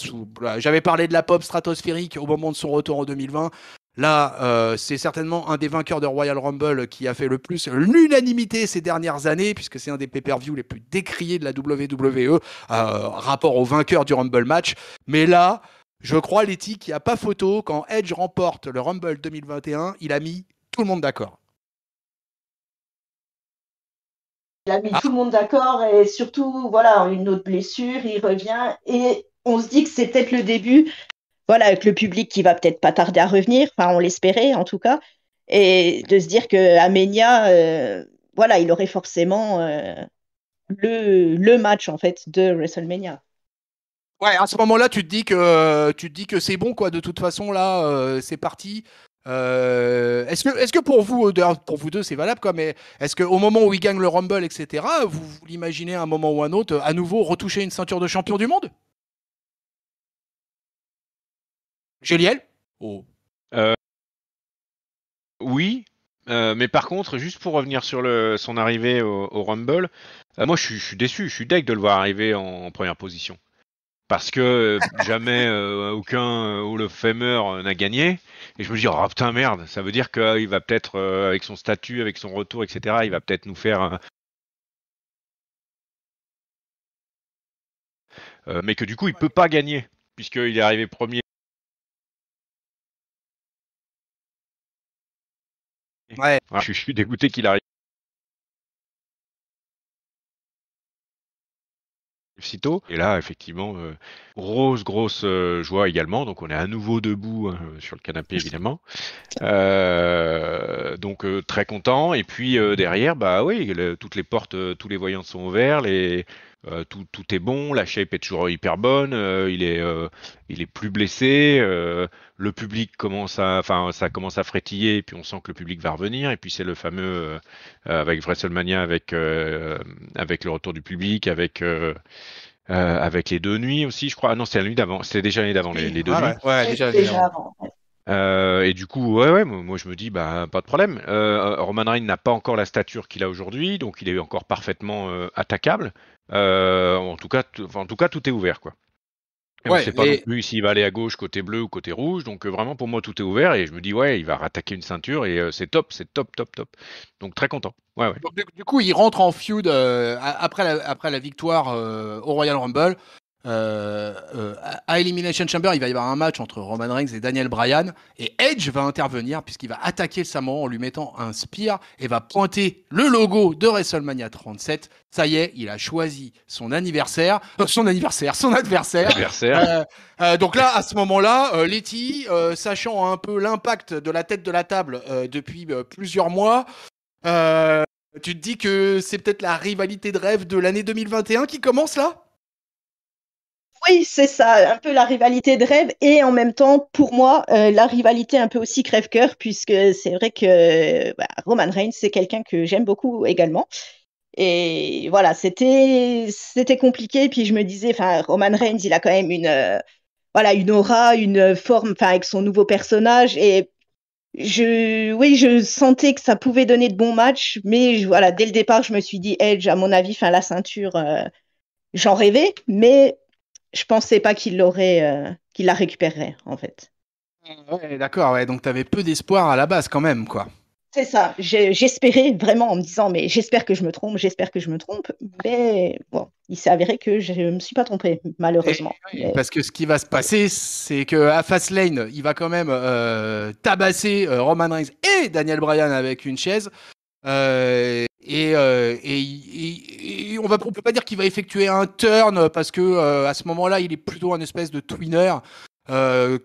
j'avais parlé de la pop stratosphérique au moment de son retour en 2020. Là, c'est certainement un des vainqueurs de Royal Rumble qui a fait le plus l'unanimité ces dernières années, puisque c'est un des pay-per-view les plus décriés de la WWE, rapport au vainqueur du Rumble match. Mais là, je crois, Letty, qu'il n'y a pas photo. Quand Edge remporte le Rumble 2021, il a mis tout le monde d'accord. Il a mis Ah, tout le monde d'accord et surtout, voilà, une autre blessure, il revient et on se dit que c'est peut-être le début, voilà, avec le public qui va peut-être pas tarder à revenir, enfin on l'espérait en tout cas, et de se dire que Amenia, voilà, il aurait forcément le match en fait de WrestleMania. ouais, à ce moment-là, tu te dis que c'est bon, quoi. De toute façon, là, c'est parti. Est-ce que pour vous, d'ailleurs, pour vous deux, c'est valable, quoi, mais est-ce qu'au moment où il gagne le Rumble, etc., vous l'imaginez à un moment ou à un autre, à nouveau retoucher une ceinture de champion du monde? Géliel? Oh. Euh, oui, mais par contre, juste pour revenir sur son arrivée au Rumble, moi je suis déçu, je suis deg de le voir arriver en première position. Parce que jamais aucun Hall of Famer n'a gagné. Et je me dis, oh putain merde, ça veut dire qu'il va peut-être, avec son statut, avec son retour, etc., il va peut-être nous faire mais que du coup il peut pas gagner puisqu'il est arrivé premier. Ouais. Voilà, je suis dégoûté qu'il arrive si tôt. Et là, effectivement, grosse joie également. Donc on est à nouveau debout hein, sur le canapé évidemment. Donc très content. Et puis derrière, bah oui, toutes les portes, tous les voyants sont ouverts. Tout est bon. La shape est toujours hyper bonne. Il est plus blessé. Le public ça commence à frétiller. Et puis on sent que le public va revenir. Et puis c'est le fameux avec WrestleMania, avec le retour du public, avec les 2 nuits aussi, je crois. Ah non, c'est la nuit d'avant. C'était déjà l'année d'avant, les 2 nuits. Ouais, déjà. Avant. Et du coup, ouais, moi je me dis, bah pas de problème. Roman Reigns n'a pas encore la stature qu'il a aujourd'hui, donc il est encore parfaitement attaquable. En tout cas, tout est ouvert, quoi. Et on ne sait pas non plus s'il va aller à gauche, côté bleu ou côté rouge. Donc vraiment, pour moi, tout est ouvert. Et je me dis, ouais, il va rattaquer une ceinture et c'est top. Donc très content. Ouais. Donc, du coup, il rentre en feud après la victoire au Royal Rumble. À Elimination Chamber, il va y avoir un match entre Roman Reigns et Daniel Bryan. Et Edge va intervenir puisqu'il va attaquer Samoan en lui mettant un spear et va pointer le logo de WrestleMania 37. Ça y est, il a choisi son adversaire. Donc là, à ce moment-là, Letty, sachant un peu l'impact de la tête de la table depuis plusieurs mois, tu te dis que c'est peut-être la rivalité de rêve de l'année 2021 qui commence là? Oui, c'est ça, un peu la rivalité de rêve et en même temps, pour moi, la rivalité un peu aussi crève-cœur, puisque c'est vrai que Roman Reigns, c'est quelqu'un que j'aime beaucoup également. Et voilà, c'était compliqué. Puis je me disais, enfin, Roman Reigns, il a quand même une aura, une forme, enfin, avec son nouveau personnage. Et je sentais que ça pouvait donner de bons matchs, mais voilà, dès le départ, je me suis dit, Edge, à mon avis, enfin, la ceinture, j'en rêvais, mais je pensais pas qu'il la récupérerait, en fait. Ouais, d'accord, ouais, donc t'avais peu d'espoir à la base quand même, quoi. C'est ça. J'espérais vraiment en me disant, mais j'espère que je me trompe, j'espère que je me trompe. Mais bon, il s'est avéré que je me suis pas trompée, malheureusement. Mais... Parce que ce qui va se passer, c'est que à Fastlane, il va quand même tabasser Roman Reigns et Daniel Bryan avec une chaise. Et on peut pas dire qu'il va effectuer un turn parce que à ce moment-là, il est plutôt un espèce de twinner.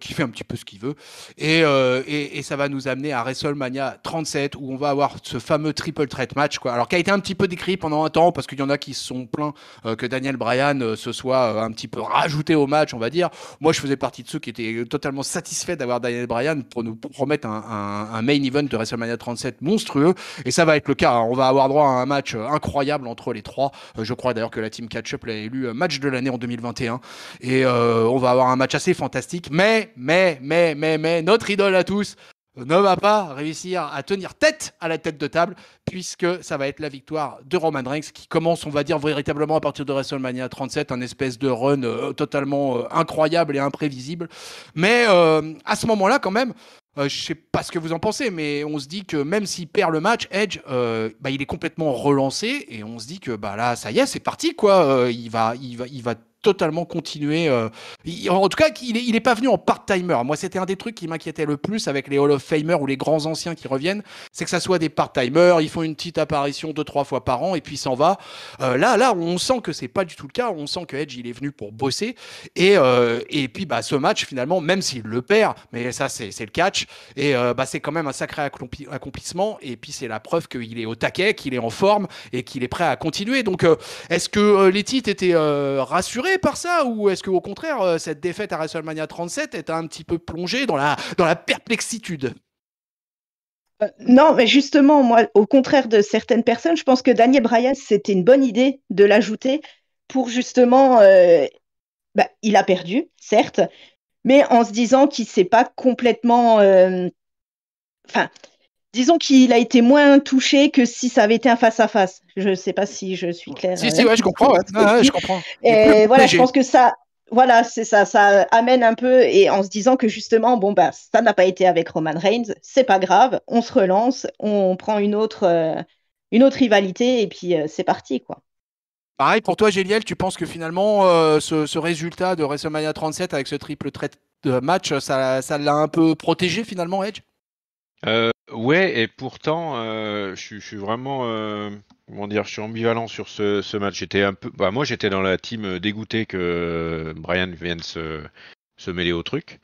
Qui fait un petit peu ce qu'il veut et ça va nous amener à WrestleMania 37 où on va avoir ce fameux triple threat match quoi. Alors qui a été un petit peu décrit pendant un temps parce qu'il y en a qui se sont plaints que Daniel Bryan se soit un petit peu rajouté au match on va dire. Moi je faisais partie de ceux qui étaient totalement satisfaits d'avoir Daniel Bryan pour nous promettre un main event de WrestleMania 37 monstrueux et ça va être le cas hein. On va avoir droit à un match incroyable entre les trois. Je crois d'ailleurs que la team Catch-Up l'a élu match de l'année en 2021 et on va avoir un match assez fantastique. Mais, notre idole à tous ne va pas réussir à tenir tête à la tête de table, puisque ça va être la victoire de Roman Reigns, qui commence, on va dire, véritablement à partir de WrestleMania 37, un espèce de run totalement incroyable et imprévisible. Mais à ce moment-là, quand même, je sais pas ce que vous en pensez, mais on se dit que même s'il perd le match, Edge, il est complètement relancé, et on se dit que là, ça y est, c'est parti, quoi. Il va totalement continuer. En tout cas, il est pas venu en part-timer. Moi, c'était un des trucs qui m'inquiétait le plus avec les Hall of Famers ou les grands anciens qui reviennent, c'est que ça soit des part-timers. Ils font une petite apparition 2-3 fois par an et puis s'en va. Là, on sent que c'est pas du tout le cas. On sent que Edge, il est venu pour bosser. Et puis, ce match, finalement, même s'il le perd, mais ça, c'est le catch. Et c'est quand même un sacré accomplissement. Et puis, c'est la preuve qu'il est au taquet, qu'il est en forme et qu'il est prêt à continuer. Donc, est-ce que les titres étaient rassurés par ça ou est-ce qu'au contraire cette défaite à WrestleMania 37 est un petit peu plongée dans la perplexitude? Non, mais justement, moi, au contraire de certaines personnes, je pense que Daniel Bryan, c'était une bonne idée de l'ajouter pour justement, il a perdu, certes, mais en se disant qu'il s'est pas complètement, disons qu'il a été moins touché que si ça avait été un face-à-face. Je ne sais pas si je suis claire. Si, ouais, je comprends. Ouais. Je comprends. Et voilà, je pense que ça, voilà, c'est ça, ça amène un peu, et en se disant que justement, ça n'a pas été avec Roman Reigns, c'est pas grave, on se relance, on prend une autre rivalité, et puis c'est parti, quoi. Pareil pour toi, Géliel, tu penses que finalement, ce résultat de WrestleMania 37 avec ce triple threat de match, ça l'a un peu protégé finalement, Edge? Ouais, et pourtant, je suis vraiment, comment dire, je suis ambivalent sur ce match. J'étais un peu, moi, j'étais dans la team dégoûté que Brian vienne se mêler au truc.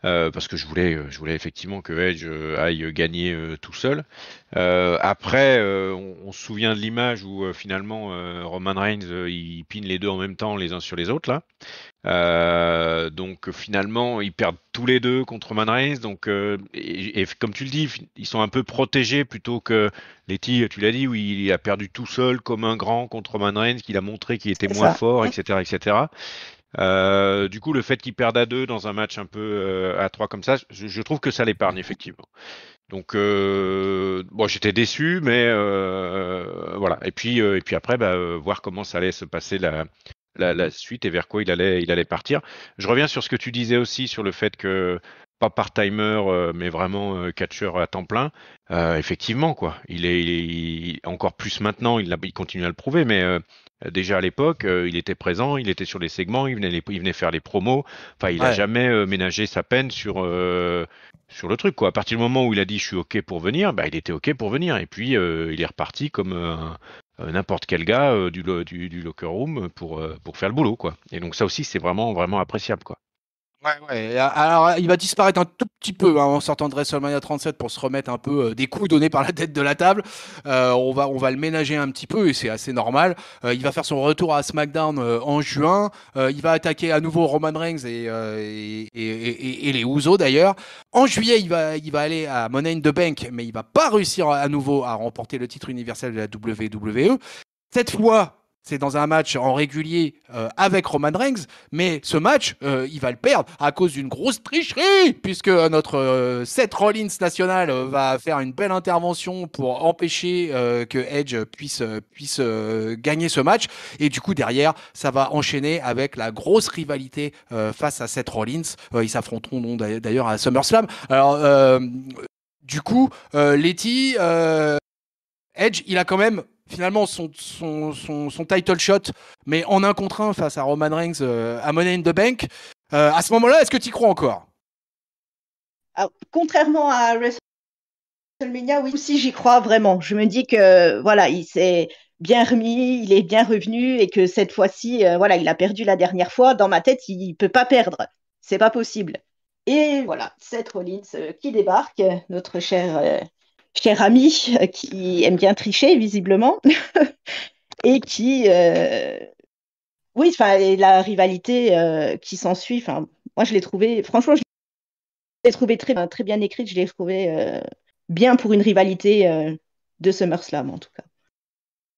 Parce que je voulais effectivement que Edge aille gagner tout seul. Après, on se souvient de l'image où finalement Roman Reigns il pine les deux en même temps les uns sur les autres là. Donc finalement ils perdent tous les deux contre Roman Reigns. Donc et comme tu le dis, ils sont un peu protégés plutôt que Letty, tu l'as dit, où il a perdu tout seul comme un grand contre Roman Reigns, qu'il a montré qu'il était C'est moins ça. fort, etc., etc. Du coup, le fait qu'ils perdent à deux dans un match un peu à trois comme ça, je trouve que ça l'épargne effectivement. Donc, bon, j'étais déçu, mais voilà. Et puis après, voir comment ça allait se passer la suite et vers quoi il allait partir. Je reviens sur ce que tu disais aussi sur le fait que pas part-timer, mais vraiment catcheur à temps plein. Effectivement, quoi. Encore plus maintenant, il continue à le prouver, mais déjà à l'époque, il était présent, il était sur les segments, il venait faire les promos. Enfin, il a Ouais. jamais ménagé sa peine sur le truc, quoi. À partir du moment où il a dit je suis OK pour venir, bah, il était OK pour venir. Et puis, il est reparti comme n'importe quel gars du locker room pour faire le boulot, quoi. Et donc, ça aussi, c'est vraiment, vraiment appréciable, quoi. Ouais, ouais. Alors, il va disparaître un tout petit peu en sortant de WrestleMania 37 pour se remettre un peu des coups donnés par la tête de la table. On va le ménager un petit peu et c'est assez normal. Il va faire son retour à SmackDown en juin. Il va attaquer à nouveau Roman Reigns et les Usos d'ailleurs. En juillet, il va aller à Money in the Bank, mais il va pas réussir à nouveau à remporter le titre universel de la WWE. Cette fois, c'est dans un match en régulier avec Roman Reigns, mais ce match, il va le perdre à cause d'une grosse tricherie, puisque notre Seth Rollins national va faire une belle intervention pour empêcher que Edge puisse gagner ce match. Et du coup, derrière, ça va enchaîner avec la grosse rivalité face à Seth Rollins. Ils s'affronteront d'ailleurs à SummerSlam. Alors, du coup, Letty, Edge, il a quand même finalement son title shot, mais en un contre un face à Roman Reigns à Money in the Bank. À ce moment-là, est-ce que tu y crois encore? Alors, contrairement à WrestleMania, oui, aussi j'y crois vraiment. Je me dis que voilà, il s'est bien remis, il est bien revenu et que cette fois-ci, voilà, il a perdu la dernière fois. Dans ma tête, il peut pas perdre. C'est pas possible. Et voilà, Seth Rollins qui débarque, notre cher ami qui aime bien tricher visiblement et qui, oui, enfin, et la rivalité qui s'ensuit. Enfin, moi, je l'ai trouvé, franchement, je l'ai trouvé très bien écrite. Je l'ai trouvé bien pour une rivalité de SummerSlam en tout cas.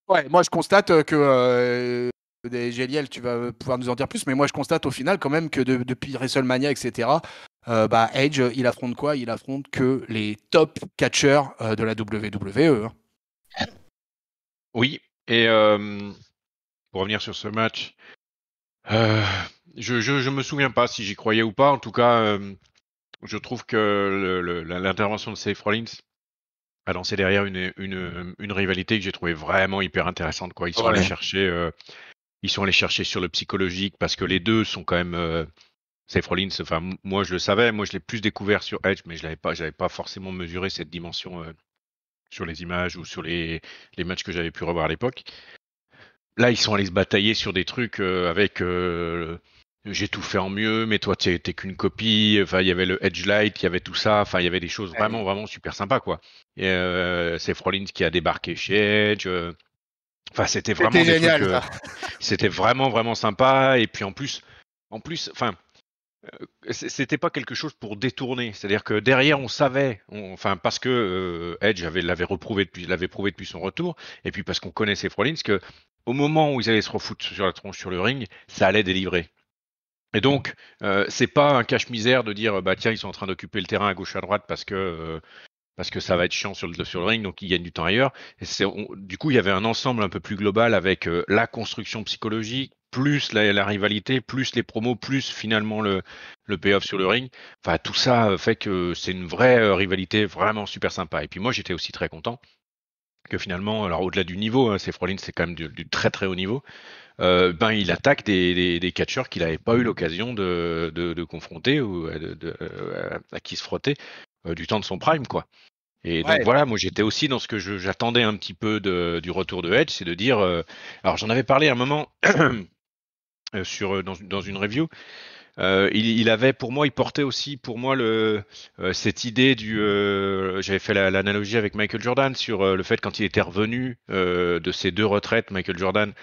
Ouais, moi je constate que Géliel, tu vas pouvoir nous en dire plus, mais moi je constate au final quand même que depuis WrestleMania, etc., Edge, il affronte quoi? Il affronte que les top catcheurs de la WWE, hein. Oui, et pour revenir sur ce match, euh, je me souviens pas si j'y croyais ou pas. En tout cas, je trouve que l'intervention de Seth Rollins a lancé derrière une rivalité que j'ai trouvé vraiment hyper intéressante, quoi. Ouais. Ils sont allés chercher sur le psychologique parce que les deux sont quand même Seth Rollins. Enfin, moi je le savais, moi je l'ai plus découvert sur Edge, mais j'avais pas forcément mesuré cette dimension sur les images ou sur les matchs que j'avais pu revoir à l'époque. Là, ils sont allés se batailler sur des trucs avec j'ai tout fait en mieux, mais toi t'es qu'une copie. Enfin, il y avait le Edge Light, il y avait tout ça. Enfin, il y avait des choses vraiment Ouais. vraiment super sympas, quoi. Et Seth Rollins qui a débarqué chez Edge. Enfin, c'était C'était vraiment des trucs. génial, ça. C'était vraiment vraiment sympa. Et puis en plus, enfin, c'était pas quelque chose pour détourner. C'est-à-dire que derrière, on savait, enfin parce que Edge l'avait prouvé depuis son retour, et puis parce qu'on connaissait Rollins que au moment où ils allaient se refoutre sur la tronche sur le ring, ça allait délivrer. Et donc, c'est pas un cache-misère de dire bah tiens ils sont en train d'occuper le terrain à gauche à droite parce que ça va être chiant sur le ring, donc ils gagnent du temps ailleurs. Et du coup, il y avait un ensemble un peu plus global avec la construction psychologique, plus la rivalité, plus les promos, plus finalement le payoff sur le ring. Enfin, tout ça fait que c'est une vraie rivalité vraiment super sympa. Et puis moi, j'étais aussi très content que finalement, alors au-delà du niveau, hein, Seth Rollins c'est quand même du très très haut niveau, il attaque des catcheurs qu'il n'avait pas eu l'occasion de confronter ou à qui se frotter du temps de son prime, quoi. Et donc Ouais. voilà, moi j'étais aussi dans ce que j'attendais un petit peu du retour de Edge, c'est de dire, alors j'en avais parlé à un moment dans une review. Il avait, pour moi, il portait aussi pour moi cette idée j'avais fait l'analogie avec Michael Jordan sur le fait quand il était revenu de ses 2 retraites, Michael Jordan,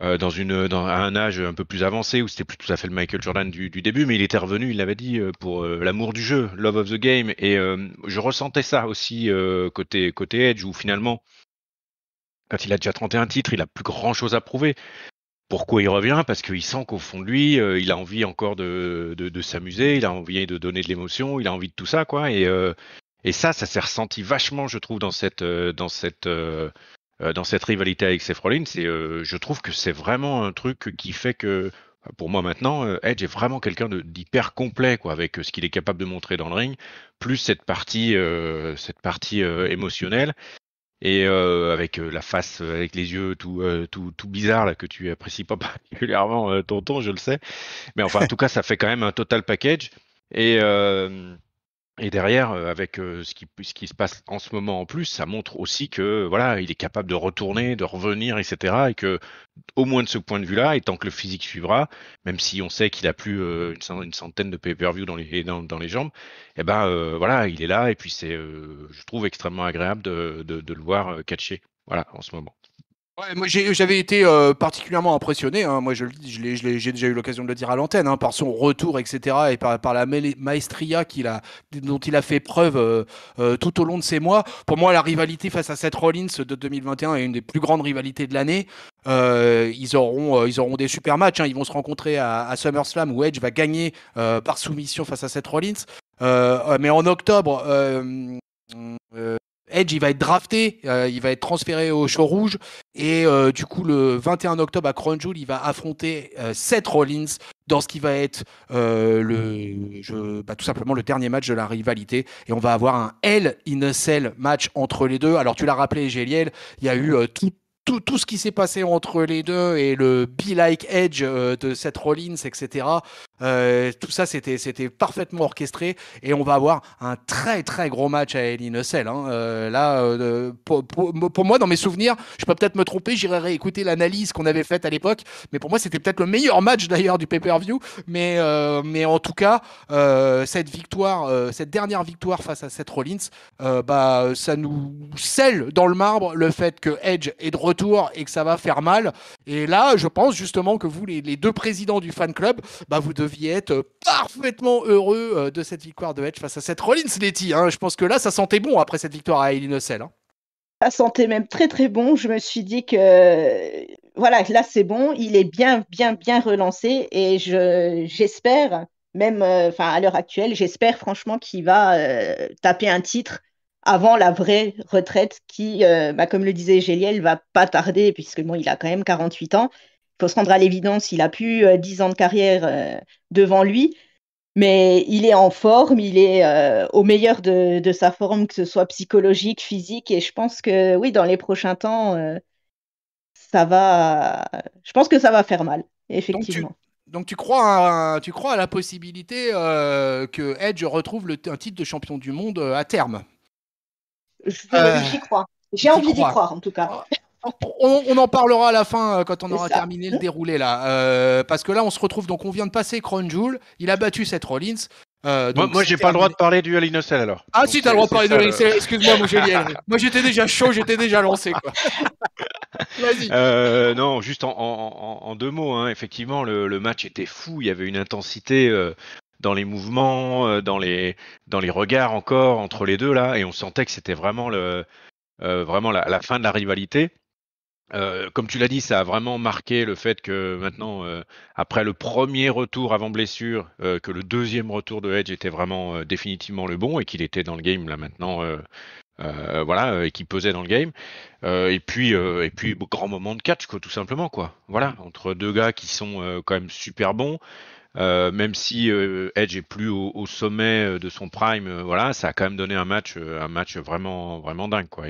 à un âge un peu plus avancé, où c'était plus tout à fait le Michael Jordan du début, mais il était revenu, il l'avait dit, pour l'amour du jeu, love of the game, et je ressentais ça aussi côté Edge, où finalement, quand il a déjà 31 titres, il a plus grand chose à prouver. Pourquoi il revient? Parce qu'il sent qu'au fond de lui, il a envie encore de s'amuser, il a envie de donner de l'émotion, il a envie de tout ça, quoi. Et ça s'est ressenti vachement, je trouve, dans cette rivalité avec Seth Rollins. Et je trouve que c'est vraiment un truc qui fait que, pour moi maintenant, Edge est vraiment quelqu'un d'hyper complet, quoi, avec ce qu'il est capable de montrer dans le ring, plus cette partie émotionnelle. Et avec la face, avec les yeux tout bizarre là que tu apprécies pas particulièrement, tonton, je le sais. Mais enfin, en tout cas, ça fait quand même un total package. Et derrière, avec ce qui se passe en ce moment en plus, ça montre aussi que voilà, il est capable de retourner, de revenir, etc. Et que au moins de ce point de vue-là, et tant que le physique suivra, même si on sait qu'il a plus une centaine de pay-per-view dans les jambes, et voilà, il est là, et puis c'est, je trouve extrêmement agréable de le voir catcher, voilà, en ce moment. Ouais, moi j'avais été particulièrement impressionné, hein. Moi j'ai déjà eu l'occasion de le dire à l'antenne, hein, par son retour, etc. Et par la maestria dont il a fait preuve tout au long de ces mois. Pour moi, la rivalité face à Seth Rollins de 2021 est une des plus grandes rivalités de l'année. Ils auront des super matchs, hein. Ils vont se rencontrer à SummerSlam où Edge va gagner par soumission face à Seth Rollins. Mais en octobre, Edge, il va être drafté, il va être transféré au Show Rouge, et du coup, le 21 octobre à Crown Jewel, il va affronter Seth Rollins dans ce qui va être tout simplement le dernier match de la rivalité, et on va avoir un Hell in a Cell match entre les deux. Alors, tu l'as rappelé, Géliel, il y a eu tout ce qui s'est passé entre les deux et le Be Like Edge de Seth Rollins, etc. Tout ça, c'était parfaitement orchestré, et on va avoir un très très gros match à Hell in a Cell, hein. Pour moi, dans mes souvenirs, je peux peut-être me tromper, j'irai réécouter l'analyse qu'on avait faite à l'époque, mais pour moi, c'était peut-être le meilleur match d'ailleurs du pay-per-view. Mais en tout cas, cette dernière victoire face à Seth Rollins, ça nous scelle dans le marbre le fait que Edge est de retour et que ça va faire mal. Et là, je pense justement que vous, les deux présidents du fan club, vous deviez être parfaitement heureux de cette victoire de Edge face à Seth Rollins, Letty, hein. Je pense que là, ça sentait bon après cette victoire à Hell in a Cell, hein. Ça sentait même très très bon. Je me suis dit que voilà, là c'est bon, il est bien bien bien relancé et j'espère même à l'heure actuelle, j'espère franchement qu'il va taper un titre avant la vraie retraite qui, comme le disait Géliel, va pas tarder puisque bon, il a quand même 48 ans. Il faut se rendre à l'évidence, il a plus 10 ans de carrière devant lui. Mais il est en forme, il est au meilleur de sa forme, que ce soit psychologique, physique, et je pense que oui, dans les prochains temps, je pense que ça va faire mal, Donc tu, effectivement. donc tu crois à la possibilité que Edge retrouve un titre de champion du monde à terme. Euh, J'y crois. J'ai T'y envie d'y crois. croire, en tout cas. On en parlera à la fin quand on C'est aura ça. terminé le déroulé là. Parce que là, on se retrouve, donc on vient de passer Crown Jewel, il a battu Seth Rollins. Donc Moi, c'est j'ai pas le droit terminé. de parler du Hell in a Cell alors. Ah Donc si, t'as le droit de parler de ça, l'Elysée. Excuse-moi, mon Géliel. Moi, j'étais déjà chaud, j'étais déjà lancé, quoi. Vas-y. Non, juste en 2 mots, hein, effectivement, le match était fou. Il y avait une intensité dans les mouvements, dans les regards encore entre les deux là, et on sentait que c'était vraiment vraiment la fin de la rivalité. Comme tu l'as dit, ça a vraiment marqué le fait que maintenant, après le premier retour avant blessure, que le deuxième retour de Edge était vraiment définitivement le bon et qu'il était dans le game là maintenant, voilà, et qu'il pesait dans le game. Et puis grand moment de catch, quoi, tout simplement, quoi. Voilà, entre deux gars qui sont quand même super bons. Même si Edge est plus au sommet de son prime, voilà, ça a quand même donné un match vraiment vraiment dingue, quoi.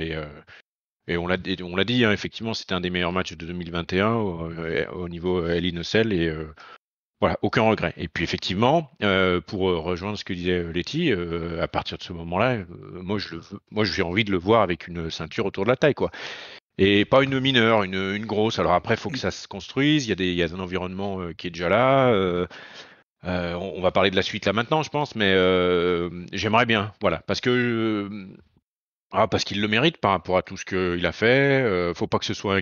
Et on l'a dit, hein, effectivement, c'était un des meilleurs matchs de 2021 au niveau Hell in a Cell et voilà, aucun regret. Et puis effectivement, pour rejoindre ce que disait Letty, à partir de ce moment-là, moi j'ai envie de le voir avec une ceinture autour de la taille, quoi. Et pas une mineure, une grosse. Alors après, il faut que ça se construise. Il y a un environnement qui est déjà là. On va parler de la suite là maintenant, je pense, mais j'aimerais bien, voilà, parce qu'il le mérite par rapport à tout ce qu'il a fait. Faut pas que ce soit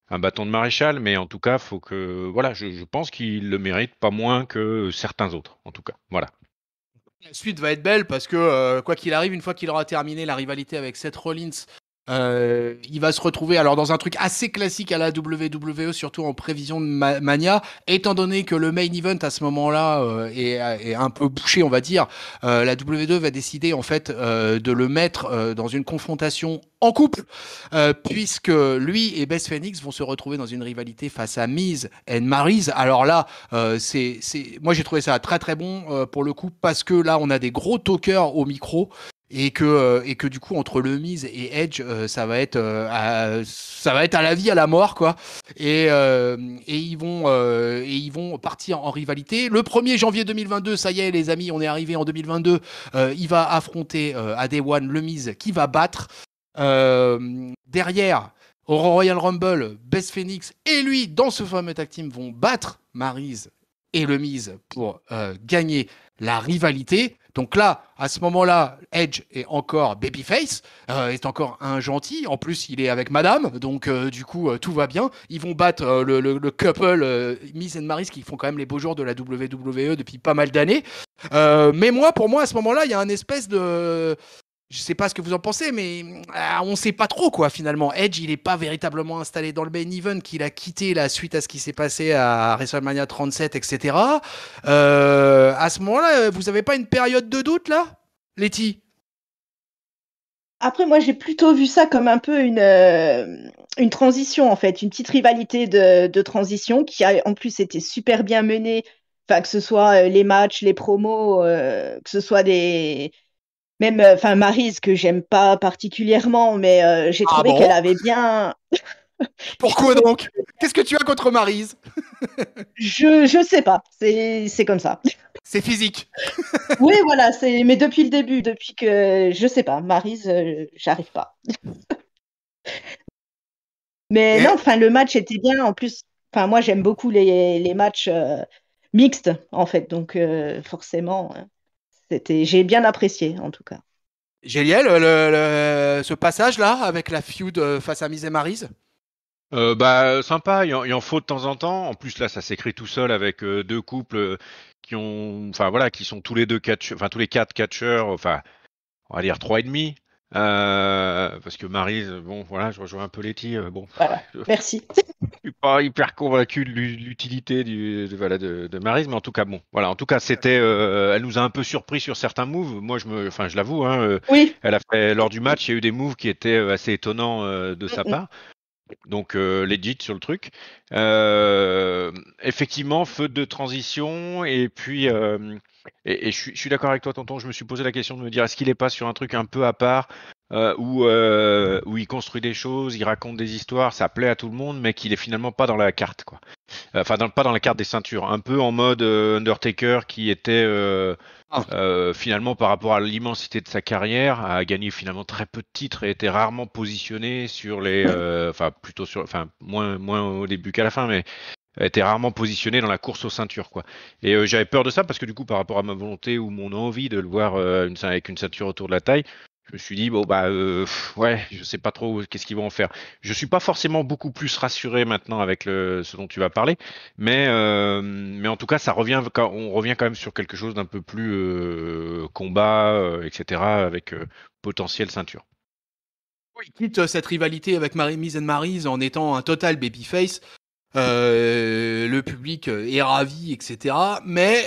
un bâton de maréchal, mais en tout cas, faut que, voilà, je pense qu'il le mérite pas moins que certains autres, en tout cas. Voilà. La suite va être belle parce que, quoi qu'il arrive, une fois qu'il aura terminé la rivalité avec Seth Rollins, il va se retrouver alors dans un truc assez classique à la WWE, surtout en prévision de Mania, étant donné que le main event à ce moment-là est un peu bouché, on va dire. La WWE va décider en fait de le mettre dans une confrontation en couple, puisque lui et Beth Phoenix vont se retrouver dans une rivalité face à Miz et Maryse. Alors là, moi j'ai trouvé ça très très bon pour le coup, parce que là on a des gros talkers au micro. Et que du coup entre le Miz et Edge ça va être à la vie à la mort quoi, et ils vont partir en rivalité le 1er janvier 2022. Ça y est les amis, on est arrivé en 2022. Il va affronter à Day One le Miz qui va battre. Derrière au Royal Rumble, Beth Phoenix et lui dans ce fameux tag team vont battre Maryse et le Miz pour gagner la rivalité. Donc là, à ce moment-là, Edge est encore babyface, est encore un gentil. En plus, il est avec Madame, donc du coup, tout va bien. Ils vont battre le couple Miz et Maryse qui font quand même les beaux jours de la WWE depuis pas mal d'années. Mais pour moi, à ce moment-là, il y a un espèce de... Je sais pas ce que vous en pensez, mais on sait pas trop quoi finalement. Edge, il est pas véritablement installé dans le main event, qu'il a quitté la suite à ce qui s'est passé à WrestleMania 37, etc. À ce moment-là, vous avez pas une période de doute là, Letty? Après, moi, j'ai plutôt vu ça comme un peu une transition, en fait, une petite rivalité de transition qui a en plus été super bien menée. Enfin, que ce soit les matchs, les promos, que ce soit des, même, enfin, Maryse, que j'aime pas particulièrement, mais j'ai Ah trouvé qu'elle bon? avait bien. Je Pourquoi trouvais. donc? Qu'est-ce que tu as contre Maryse? Je sais pas, c'est comme ça. C'est physique. Oui, voilà, mais depuis le début, depuis que. Je sais pas, Maryse, j'arrive pas. Mais non, Et enfin, le match était bien. En plus, enfin, moi, j'aime beaucoup les matchs mixtes, en fait. Donc, forcément, j'ai bien apprécié, en tout cas. Géliel, ce passage-là avec la feud face à Miz et Maryse? Bah sympa, il en faut de temps en temps. En plus là, ça s'écrit tout seul avec deux couples enfin voilà, qui sont tous les deux enfin tous les quatre catcheurs, enfin on va dire trois et demi. Parce que Maryse, bon voilà, je rejoins un peu Letty. Bon, Voilà, je merci. suis pas hyper convaincu de l'utilité voilà de Maryse, mais en tout cas bon, voilà, en tout cas c'était, elle nous a un peu surpris sur certains moves. Moi enfin je l'avoue, hein, Oui. elle a fait lors du match, il y a eu des moves qui étaient assez étonnants de sa Mm, part. Donc legit sur le truc. Effectivement, feu de transition et puis et je suis d'accord avec toi, tonton. Je me suis posé la question de me dire est-ce qu'il est pas sur un truc un peu à part où il construit des choses, il raconte des histoires, ça plaît à tout le monde, mais qu'il est finalement pas dans la carte, quoi. Enfin, pas dans la carte des ceintures. Un peu en mode Undertaker qui était Ah. finalement par rapport à l'immensité de sa carrière, a gagné finalement très peu de titres et était rarement positionné sur les, enfin plutôt sur, enfin moins au début qu'à la fin, mais était rarement positionné dans la course aux ceintures, quoi. Et j'avais peur de ça parce que du coup par rapport à ma volonté ou mon envie de le voir avec une ceinture autour de la taille, je me suis dit bon bah ouais, je sais pas trop qu'est-ce qu'ils vont en faire. Je suis pas forcément beaucoup plus rassuré maintenant avec ce dont tu vas parler, mais en tout cas on revient quand même sur quelque chose d'un peu plus combat, etc. avec potentiel ceinture. Il quitte cette rivalité avec Miz et Maryse en étant un total babyface. Le public est ravi, etc. Mais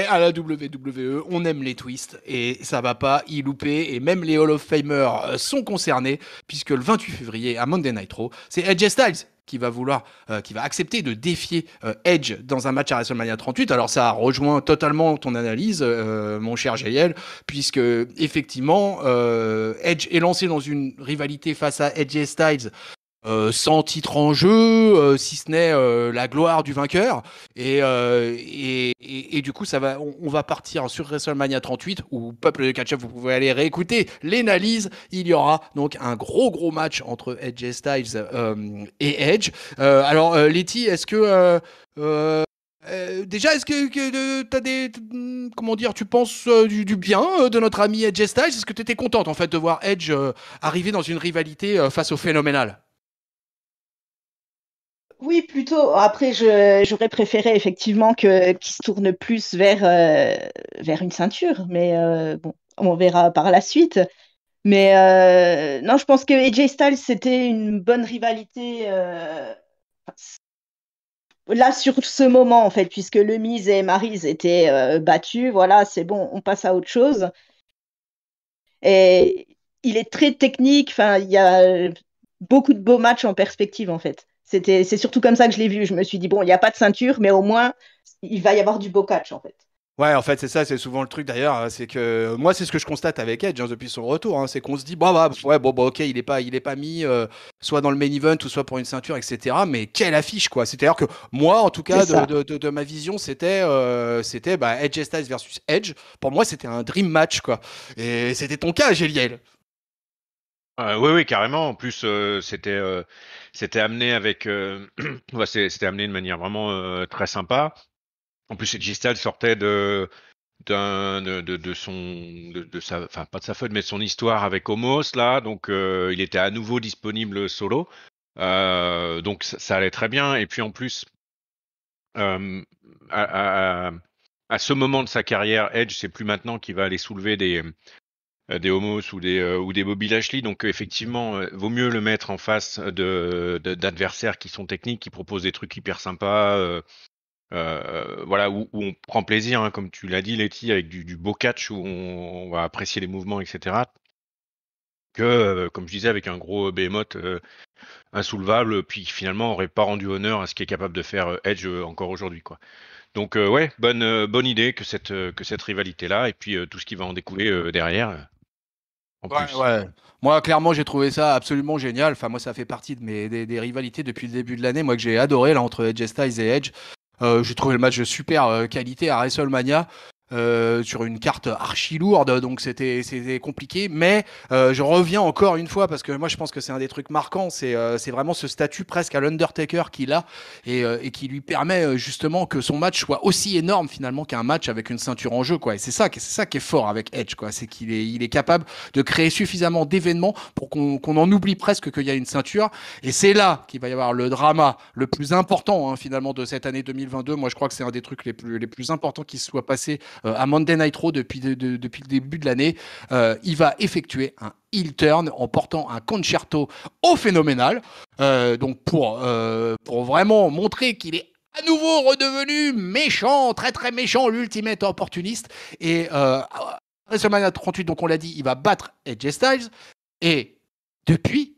à la WWE, on aime les twists et ça va pas y louper. Et même les Hall of Famers sont concernés puisque le 28 février à Monday Night Raw, c'est AJ Styles qui va accepter de défier Edge dans un match à WrestleMania 38. Alors ça rejoint totalement ton analyse, mon cher JL, puisque effectivement Edge est lancé dans une rivalité face à AJ Styles sans titre en jeu, si ce n'est la gloire du vainqueur. Et du coup, on va partir sur WrestleMania 38, où peuple de catch-up, vous pouvez aller réécouter l'analyse. Il y aura donc un gros match entre AJ Styles et Edge. Alors, Letty, est-ce que déjà, est-ce que t'as comment dire, tu penses du bien de notre ami Edge Styles? Est-ce que tu étais contente en fait de voir Edge arriver dans une rivalité face au Phénoménal? Oui, plutôt. Après, j'aurais préféré effectivement qu'il se tourne plus vers une ceinture, mais bon, on verra par la suite. Mais non, je pense que AJ Styles, c'était une bonne rivalité là sur ce moment, en fait, puisque le Miz et Maryse étaient battus. Voilà, c'est bon, on passe à autre chose. Et il est très technique. Enfin, il y a beaucoup de beaux matchs en perspective, en fait. C'est surtout comme ça que je l'ai vu. Je me suis dit, bon, il n'y a pas de ceinture, mais au moins, il va y avoir du beau catch, en fait. Ouais, en fait, c'est ça, c'est souvent le truc d'ailleurs, c'est que moi, c'est ce que je constate avec Edge depuis son retour, c'est qu'on se dit, ok, il est pas mis soit dans le main event ou soit pour une ceinture, etc. Mais quelle affiche, quoi. C'est-à-dire que moi, en tout C'est cas, ça. de ma vision, c'était Edge Styles versus Edge. Pour moi, c'était un dream match, quoi. Et c'était ton cas, Géliel. Oui, carrément. En plus, c'était amené avec, ouais, c'était amené de manière vraiment très sympa. En plus, Gistal sortait de son, de sa, enfin pas de sa faute, mais de son histoire avec Homos là, donc il était à nouveau disponible solo. Donc ça allait très bien. Et puis en plus, euh, à, à, à ce moment de sa carrière, Edge, c'est plus maintenant qu'il va aller soulever des Homos ou des Bobby Lashley. Donc effectivement, vaut mieux le mettre en face d'adversaires qui sont techniques, qui proposent des trucs hyper sympas. Voilà, où on prend plaisir, hein, comme tu l'as dit, Letty, avec du beau catch où on va apprécier les mouvements, etc. Que, comme je disais, avec un gros behemoth insoulevable, puis finalement on aurait pas rendu honneur à ce qu'est capable de faire Edge encore aujourd'hui, quoi. Donc ouais, bonne idée que cette rivalité-là, et puis tout ce qui va en découler derrière, en Ouais, plus. ouais. Moi, clairement, j'ai trouvé ça absolument génial. Enfin, moi, ça fait partie de des rivalités depuis le début de l'année. Moi, que j'ai adoré là entre AJ Styles et Edge. J'ai trouvé le match de super qualité à WrestleMania. Sur une carte archi lourde, donc c'était compliqué. Mais je reviens encore une fois parce que moi je pense que c'est un des trucs marquants, c'est vraiment ce statut presque à l'Undertaker qu'il a et qui lui permet justement que son match soit aussi énorme finalement qu'un match avec une ceinture en jeu, quoi. Et c'est ça qui est fort avec Edge, quoi. C'est il est capable de créer suffisamment d'événements pour qu'on en oublie presque qu'il y a une ceinture. Et c'est là qu'il va y avoir le drama le plus important finalement de cette année 2022. Moi je crois que c'est un des trucs les plus importants qui se soit passé à Monday Night Raw depuis le début de l'année. Il va effectuer un heel turn en portant un concerto au phénoménal. Donc pour vraiment montrer qu'il est à nouveau redevenu méchant, très très méchant, l'ultimate opportuniste. Et WrestleMania 38, donc on l'a dit, il va battre AJ Styles. Et depuis,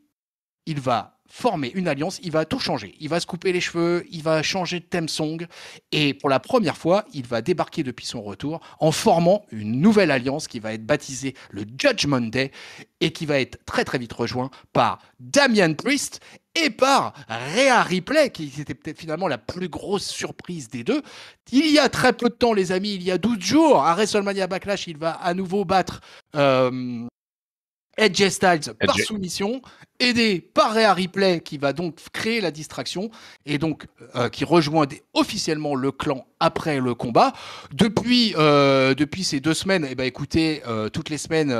il va former une alliance, il va tout changer. Il va se couper les cheveux, il va changer de theme song, et pour la première fois, il va débarquer depuis son retour en formant une nouvelle alliance qui va être baptisée le Judgment Day, et qui va être très très vite rejoint par Damian Priest et par Rhea Ripley, qui était peut-être finalement la plus grosse surprise des deux. Il y a très peu de temps, les amis, il y a 12 jours, à WrestleMania Backlash, il va à nouveau battre AJ Styles par Edge. soumission, aidé par Rhea Ripley qui va donc créer la distraction et donc qui rejoint officiellement le clan après le combat. Depuis ces 2 semaines, eh ben, écoutez, toutes les semaines,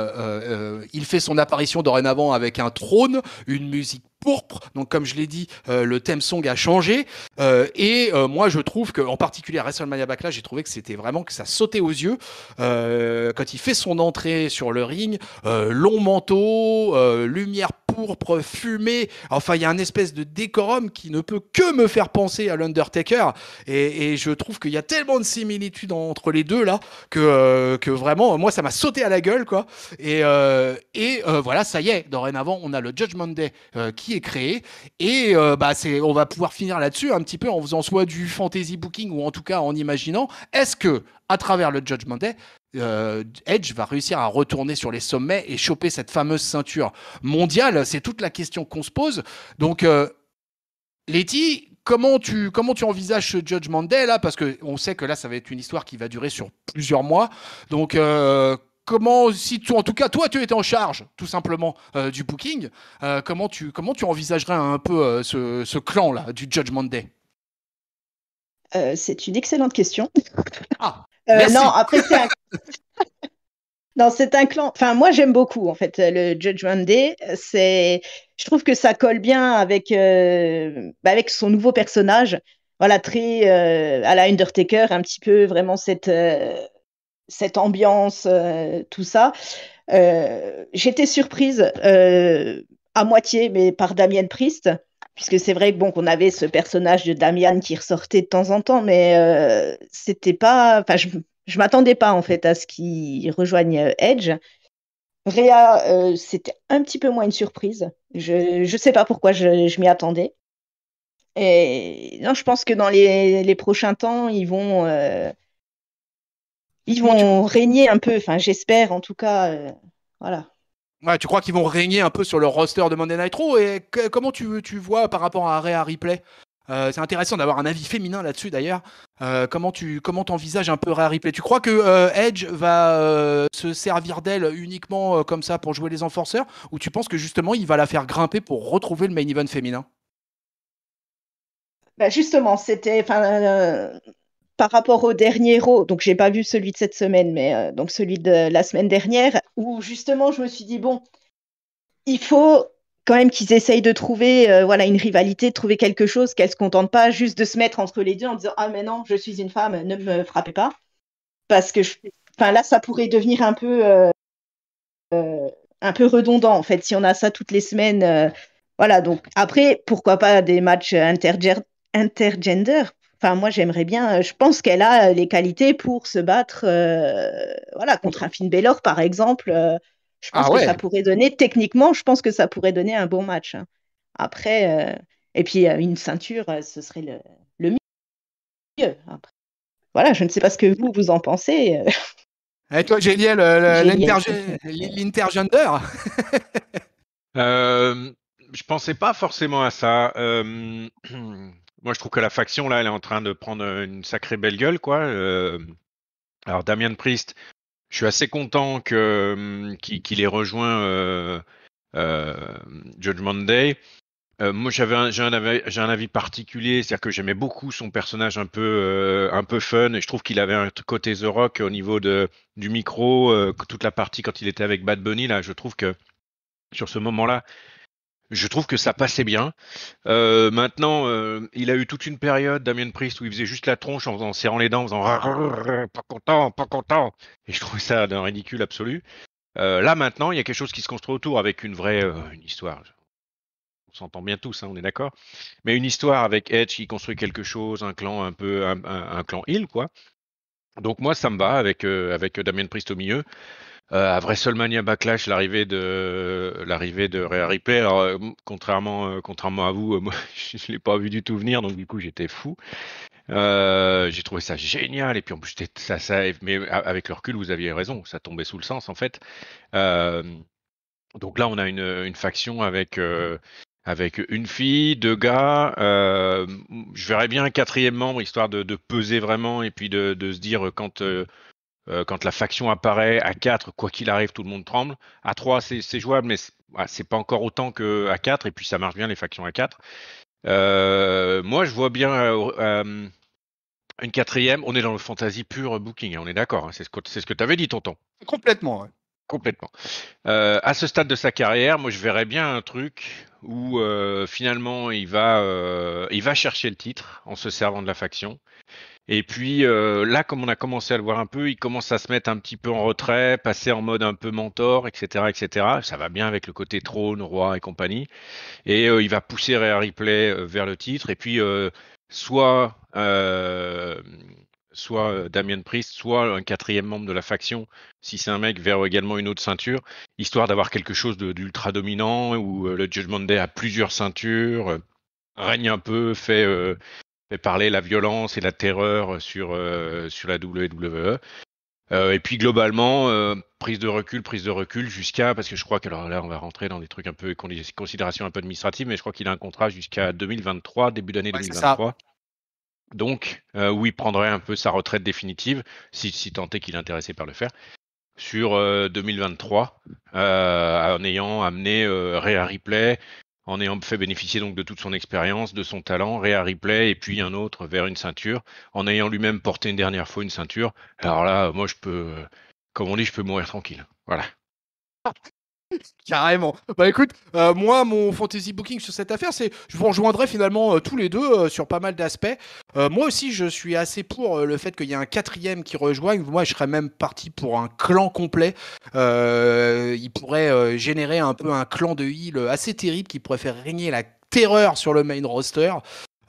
il fait son apparition dorénavant avec un trône, une musique pourpre. Donc, comme je l'ai dit, le theme song a changé. Moi, je trouve que, en particulier à WrestleMania Backlash, j'ai trouvé que c'était vraiment que ça sautait aux yeux quand il fait son entrée sur le ring. Long manteau, lumière pourpre, fumée. Enfin, il y a un espèce de décorum qui ne peut que me faire penser à l'Undertaker. Et je trouve qu'il y a tellement de similitudes entre les deux là que vraiment, moi, ça m'a sauté à la gueule, quoi. Voilà, ça y est. Dorénavant, on a le Judgment Day qui est créé et on va pouvoir finir là-dessus un petit peu en faisant soit du fantasy booking ou en tout cas en imaginant est-ce que à travers le Judgment Day Edge va réussir à retourner sur les sommets et choper cette fameuse ceinture mondiale. C'est toute la question qu'on se pose. Donc Letty, comment tu envisages ce Judgment Day là, parce que on sait que là ça va être une histoire qui va durer sur plusieurs mois. Donc comment, si tu, en tout cas toi tu étais en charge tout simplement du booking, comment tu envisagerais un peu ce clan là du Judgment Day? C'est une excellente question. Ah, merci. Non, après non, c'est un clan. Enfin, moi j'aime beaucoup en fait le Judgment Day. Je trouve que ça colle bien avec son nouveau personnage. Voilà, très à la Undertaker, un petit peu vraiment cette ambiance, tout ça. J'étais surprise à moitié, mais par Damien Priest, puisque c'est vrai que bon qu'on avait ce personnage de Damian qui ressortait de temps en temps, mais c'était pas, enfin je m'attendais pas en fait à ce qu'il rejoigne Edge. Rhea, c'était un petit peu moins une surprise. Je sais pas pourquoi je m'y attendais. Et non, je pense que dans les prochains temps, ils Comment tu, vont régner un peu. Enfin, j'espère en tout cas. Voilà. ouais, tu crois qu'ils vont régner un peu sur le roster de Monday Night Raw et comment tu vois par rapport à Rhea Ripley? C'est intéressant d'avoir un avis féminin là-dessus d'ailleurs. Comment t'envisages un peu Rhea Ripley? Tu crois que Edge va se servir d'elle uniquement comme ça pour jouer les enforceurs, ou tu penses que justement il va la faire grimper pour retrouver le main event féminin? Bah, justement, c'était enfin, par rapport au dernier Raw, donc j'ai pas vu celui de cette semaine, mais donc celui de la semaine dernière, où justement je me suis dit, bon, il faut quand même qu'ils essayent de trouver voilà, une rivalité, de trouver quelque chose, qu'elles ne se contentent pas juste de se mettre entre les deux en disant, ah mais non, je suis une femme, ne me frappez pas. Parce que enfin, là, ça pourrait devenir un peu redondant, en fait, si on a ça toutes les semaines. Voilà, donc après, pourquoi pas des matchs intergender. Enfin, moi, j'aimerais bien. Je pense qu'elle a les qualités pour se battre, voilà, contre un Finn Balor, par exemple. Je pense Ah que ça ouais. pourrait donner, techniquement, je pense que ça pourrait donner un bon match, hein. Après, et puis une ceinture, ce serait le mieux. Après. Voilà, je ne sais pas ce que vous en pensez. Et toi, Géliel, Génial. l'intergender? Euh, je pensais pas forcément à ça. Moi, je trouve que la faction là, elle est en train de prendre une sacrée belle gueule, quoi. Alors, Damian Priest, je suis assez content qu'il ait rejoint euh, Judgment Day. Moi, j'ai un avis particulier, c'est-à-dire que j'aimais beaucoup son personnage un peu fun, et je trouve qu'il avait un côté The Rock au niveau du micro, toute la partie quand il était avec Bad Bunny là, je trouve que sur ce moment-là, je trouve que ça passait bien. Maintenant, il a eu toute une période, Damien Priest, où il faisait juste la tronche en serrant les dents, en faisant pas content, pas content. Et je trouvais ça d'un ridicule absolu. Là, maintenant, il y a quelque chose qui se construit autour avec une histoire. On s'entend bien tous, hein, on est d'accord. Mais une histoire avec Edge qui construit quelque chose, un clan un peu, un clan heel, quoi. Donc moi, ça me va avec Damien Priest au milieu. À WrestleMania Backlash, l'arrivée de Rhea Ripley. Alors, contrairement à vous, moi, je l'ai pas vu du tout venir, donc du coup, j'étais fou. J'ai trouvé ça génial, et puis en plus, mais avec le recul, vous aviez raison, ça tombait sous le sens en fait. Euh, donc là, on a une faction avec une fille, deux gars. Je verrais bien un quatrième membre, histoire de peser vraiment, et puis de se dire quand la faction apparaît à 4, quoi qu'il arrive, tout le monde tremble. À 3, c'est jouable, mais c'est pas encore autant qu'à 4, et puis ça marche bien les factions à 4. Moi, je vois bien Une quatrième, on est dans le fantasy pur booking, on est d'accord, hein, c'est ce que tu avais dit, tonton. Complètement, ouais. Complètement. À ce stade de sa carrière, moi je verrais bien un truc où finalement il va chercher le titre en se servant de la faction. Et puis là, comme on a commencé à le voir un peu, il commence à se mettre un petit peu en retrait, passer en mode un peu mentor, etc., etc. Ça va bien avec le côté trône, roi et compagnie. Et il va pousser Rhea Ripley vers le titre. Et puis soit Damien Priest, soit un quatrième membre de la faction, si c'est un mec, vers également une autre ceinture, histoire d'avoir quelque chose d'ultra dominant où le Judgment Day a plusieurs ceintures, règne un peu, fait parler la violence et la terreur sur la WWE. Et puis globalement, prise de recul jusqu'à, parce que je crois que alors là on va rentrer dans des trucs un peu considérations un peu administratives, mais je crois qu'il a un contrat jusqu'à 2023, début d'année Ouais, c'est ça. 2023. Donc où il prendrait un peu sa retraite définitive, si tant est qu'il est intéressé par le faire, sur 2023, en ayant amené Rhea Ripley, en ayant fait bénéficier donc de toute son expérience, de son talent, Rhea Ripley et puis un autre vers une ceinture, en ayant lui-même porté une dernière fois une ceinture. Alors là, moi je peux, comme on dit, je peux mourir tranquille. Voilà. Carrément. Bah écoute, moi, mon fantasy booking sur cette affaire, c'est, je vous rejoindrai finalement tous les deux sur pas mal d'aspects. Moi aussi, je suis assez pour le fait qu'il y ait un quatrième qui rejoigne. Moi, je serais même parti pour un clan complet. Il pourrait générer un peu un clan de heal assez terrible qui pourrait faire régner la terreur sur le main roster.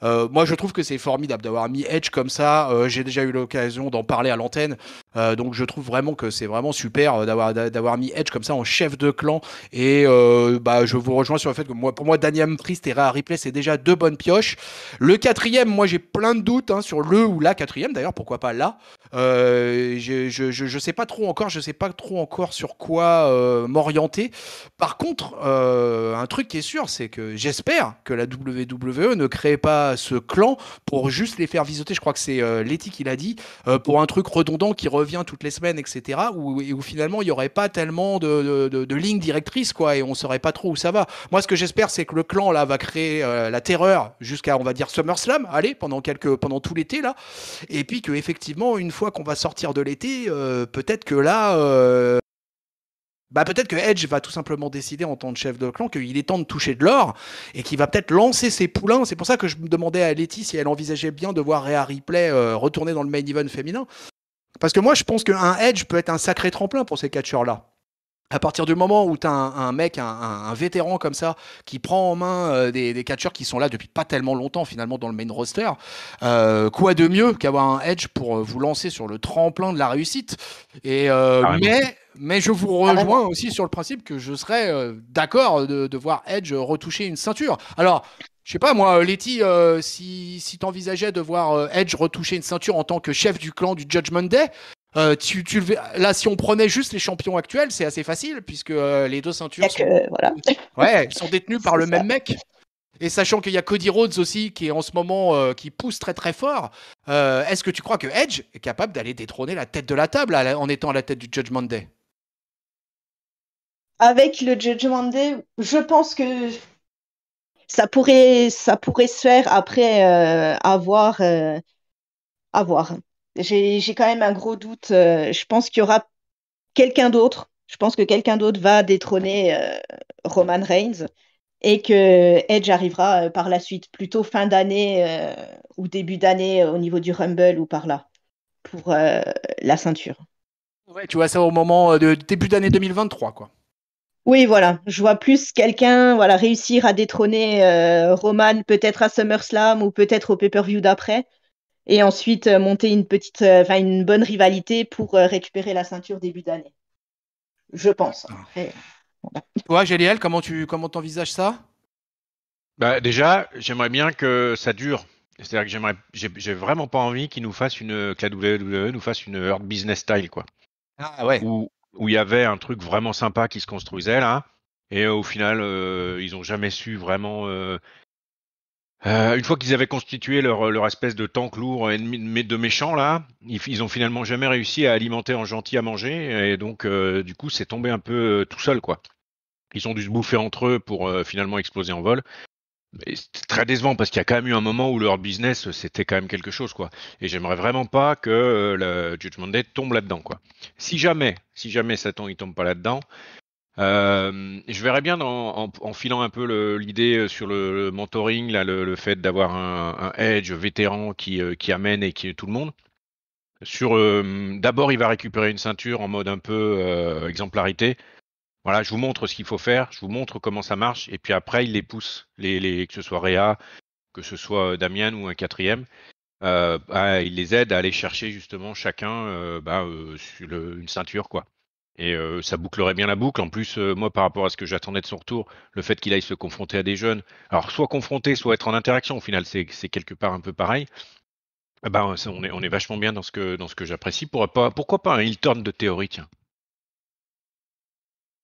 Moi, je trouve que c'est formidable d'avoir mis Edge comme ça. J'ai déjà eu l'occasion d'en parler à l'antenne. Donc, je trouve vraiment que c'est vraiment super d'avoir mis Edge comme ça en chef de clan. Et bah, je vous rejoins sur le fait que moi, pour moi, Damian Priest et Rhea Ripley, c'est déjà deux bonnes pioches. Le quatrième, moi, j'ai plein de doutes hein, sur le ou la quatrième. D'ailleurs, pourquoi pas là. Je sais pas trop encore. Je sais pas trop encore sur quoi m'orienter. Par contre, un truc qui est sûr, c'est que j'espère que la WWE ne crée pas ce clan pour juste les faire visoter. Je crois que c'est Letty qui l'a dit, pour un truc redondant qui revient toutes les semaines, etc. Où finalement il n'y aurait pas tellement de lignes directrices, quoi, et on ne saurait pas trop où ça va. Moi, ce que j'espère, c'est que le clan là va créer la terreur jusqu'à, on va dire, SummerSlam, allez, pendant tout l'été là, et puis que effectivement, une fois qu'on va sortir de l'été, peut-être que là. Bah peut-être que Edge va tout simplement décider en tant que chef de clan qu'il est temps de toucher de l'or et qu'il va peut-être lancer ses poulains. C'est pour ça que je me demandais à Letty si elle envisageait bien de voir Rhea Ripley retourner dans le main event féminin. Parce que moi je pense qu'un Edge peut être un sacré tremplin pour ces catcheurs-là. À partir du moment où tu as un mec, un vétéran comme ça, qui prend en main des catcheurs qui sont là depuis pas tellement longtemps finalement dans le main roster, quoi de mieux qu'avoir un Edge pour vous lancer sur le tremplin de la réussite. Et, mais je vous rejoins aussi sur le principe que je serais d'accord de voir Edge retoucher une ceinture. Alors, je sais pas moi, Letty, si tu envisageais de voir Edge retoucher une ceinture en tant que chef du clan du Judgment Day, là, si on prenait juste les champions actuels, c'est assez facile puisque les deux ceintures sont détenues par le même mec. Et sachant qu'il y a Cody Rhodes aussi qui est en ce moment qui pousse très très fort, est-ce que tu crois que Edge est capable d'aller détrôner la tête de la table en étant à la tête du Judgment Day? Avec le Judgment Day, je pense que ça pourrait se faire après avoir. J'ai quand même un gros doute. Je pense qu'il y aura quelqu'un d'autre. Je pense que quelqu'un d'autre va détrôner Roman Reigns et que Edge arrivera par la suite, plutôt fin d'année ou début d'année au niveau du Rumble ou par là, pour la ceinture. Ouais, tu vois ça au moment de début d'année 2023, quoi. Oui, voilà. Je vois plus quelqu'un réussir à détrôner Roman, peut-être à SummerSlam ou peut-être au pay-per-view d'après. Et ensuite monter une bonne rivalité pour récupérer la ceinture début d'année. Je pense. Après, voilà. Toi, Géliel, comment t'envisages ça? Bah, déjà, j'aimerais bien que ça dure. C'est-à-dire que j'ai vraiment pas envie que la WWE nous fasse une Hurt Business style, quoi. Ah ouais. Où il y avait un truc vraiment sympa qui se construisait là, et au final, ils ont jamais su vraiment. Une fois qu'ils avaient constitué leur espèce de tank lourd ennemi de méchants là, ils ont finalement jamais réussi à alimenter en gentil à manger, et donc du coup c'est tombé un peu tout seul, quoi. Ils ont dû se bouffer entre eux pour finalement exploser en vol. Et c'est très décevant parce qu'il y a quand même eu un moment où leur business c'était quand même quelque chose quoi. Et j'aimerais vraiment pas que le Judgment Day tombe là-dedans quoi. Si jamais Satan il tombe pas là-dedans, je verrais bien en filant un peu l'idée sur le mentoring là, le fait d'avoir un Edge vétéran qui amène et qui tout le monde. D'abord il va récupérer une ceinture en mode un peu exemplarité. Voilà, je vous montre ce qu'il faut faire, je vous montre comment ça marche, et puis après, il les pousse, que ce soit Réa, que ce soit Damian ou un quatrième, il les aide à aller chercher justement chacun une ceinture, quoi. Et ça bouclerait bien la boucle. En plus, moi, par rapport à ce que j'attendais de son retour, le fait qu'il aille se confronter à des jeunes, alors soit confronter, soit être en interaction, au final, c'est quelque part un peu pareil. On est vachement bien dans ce que j'apprécie. Pourquoi pas un heel turn de théorie, tiens,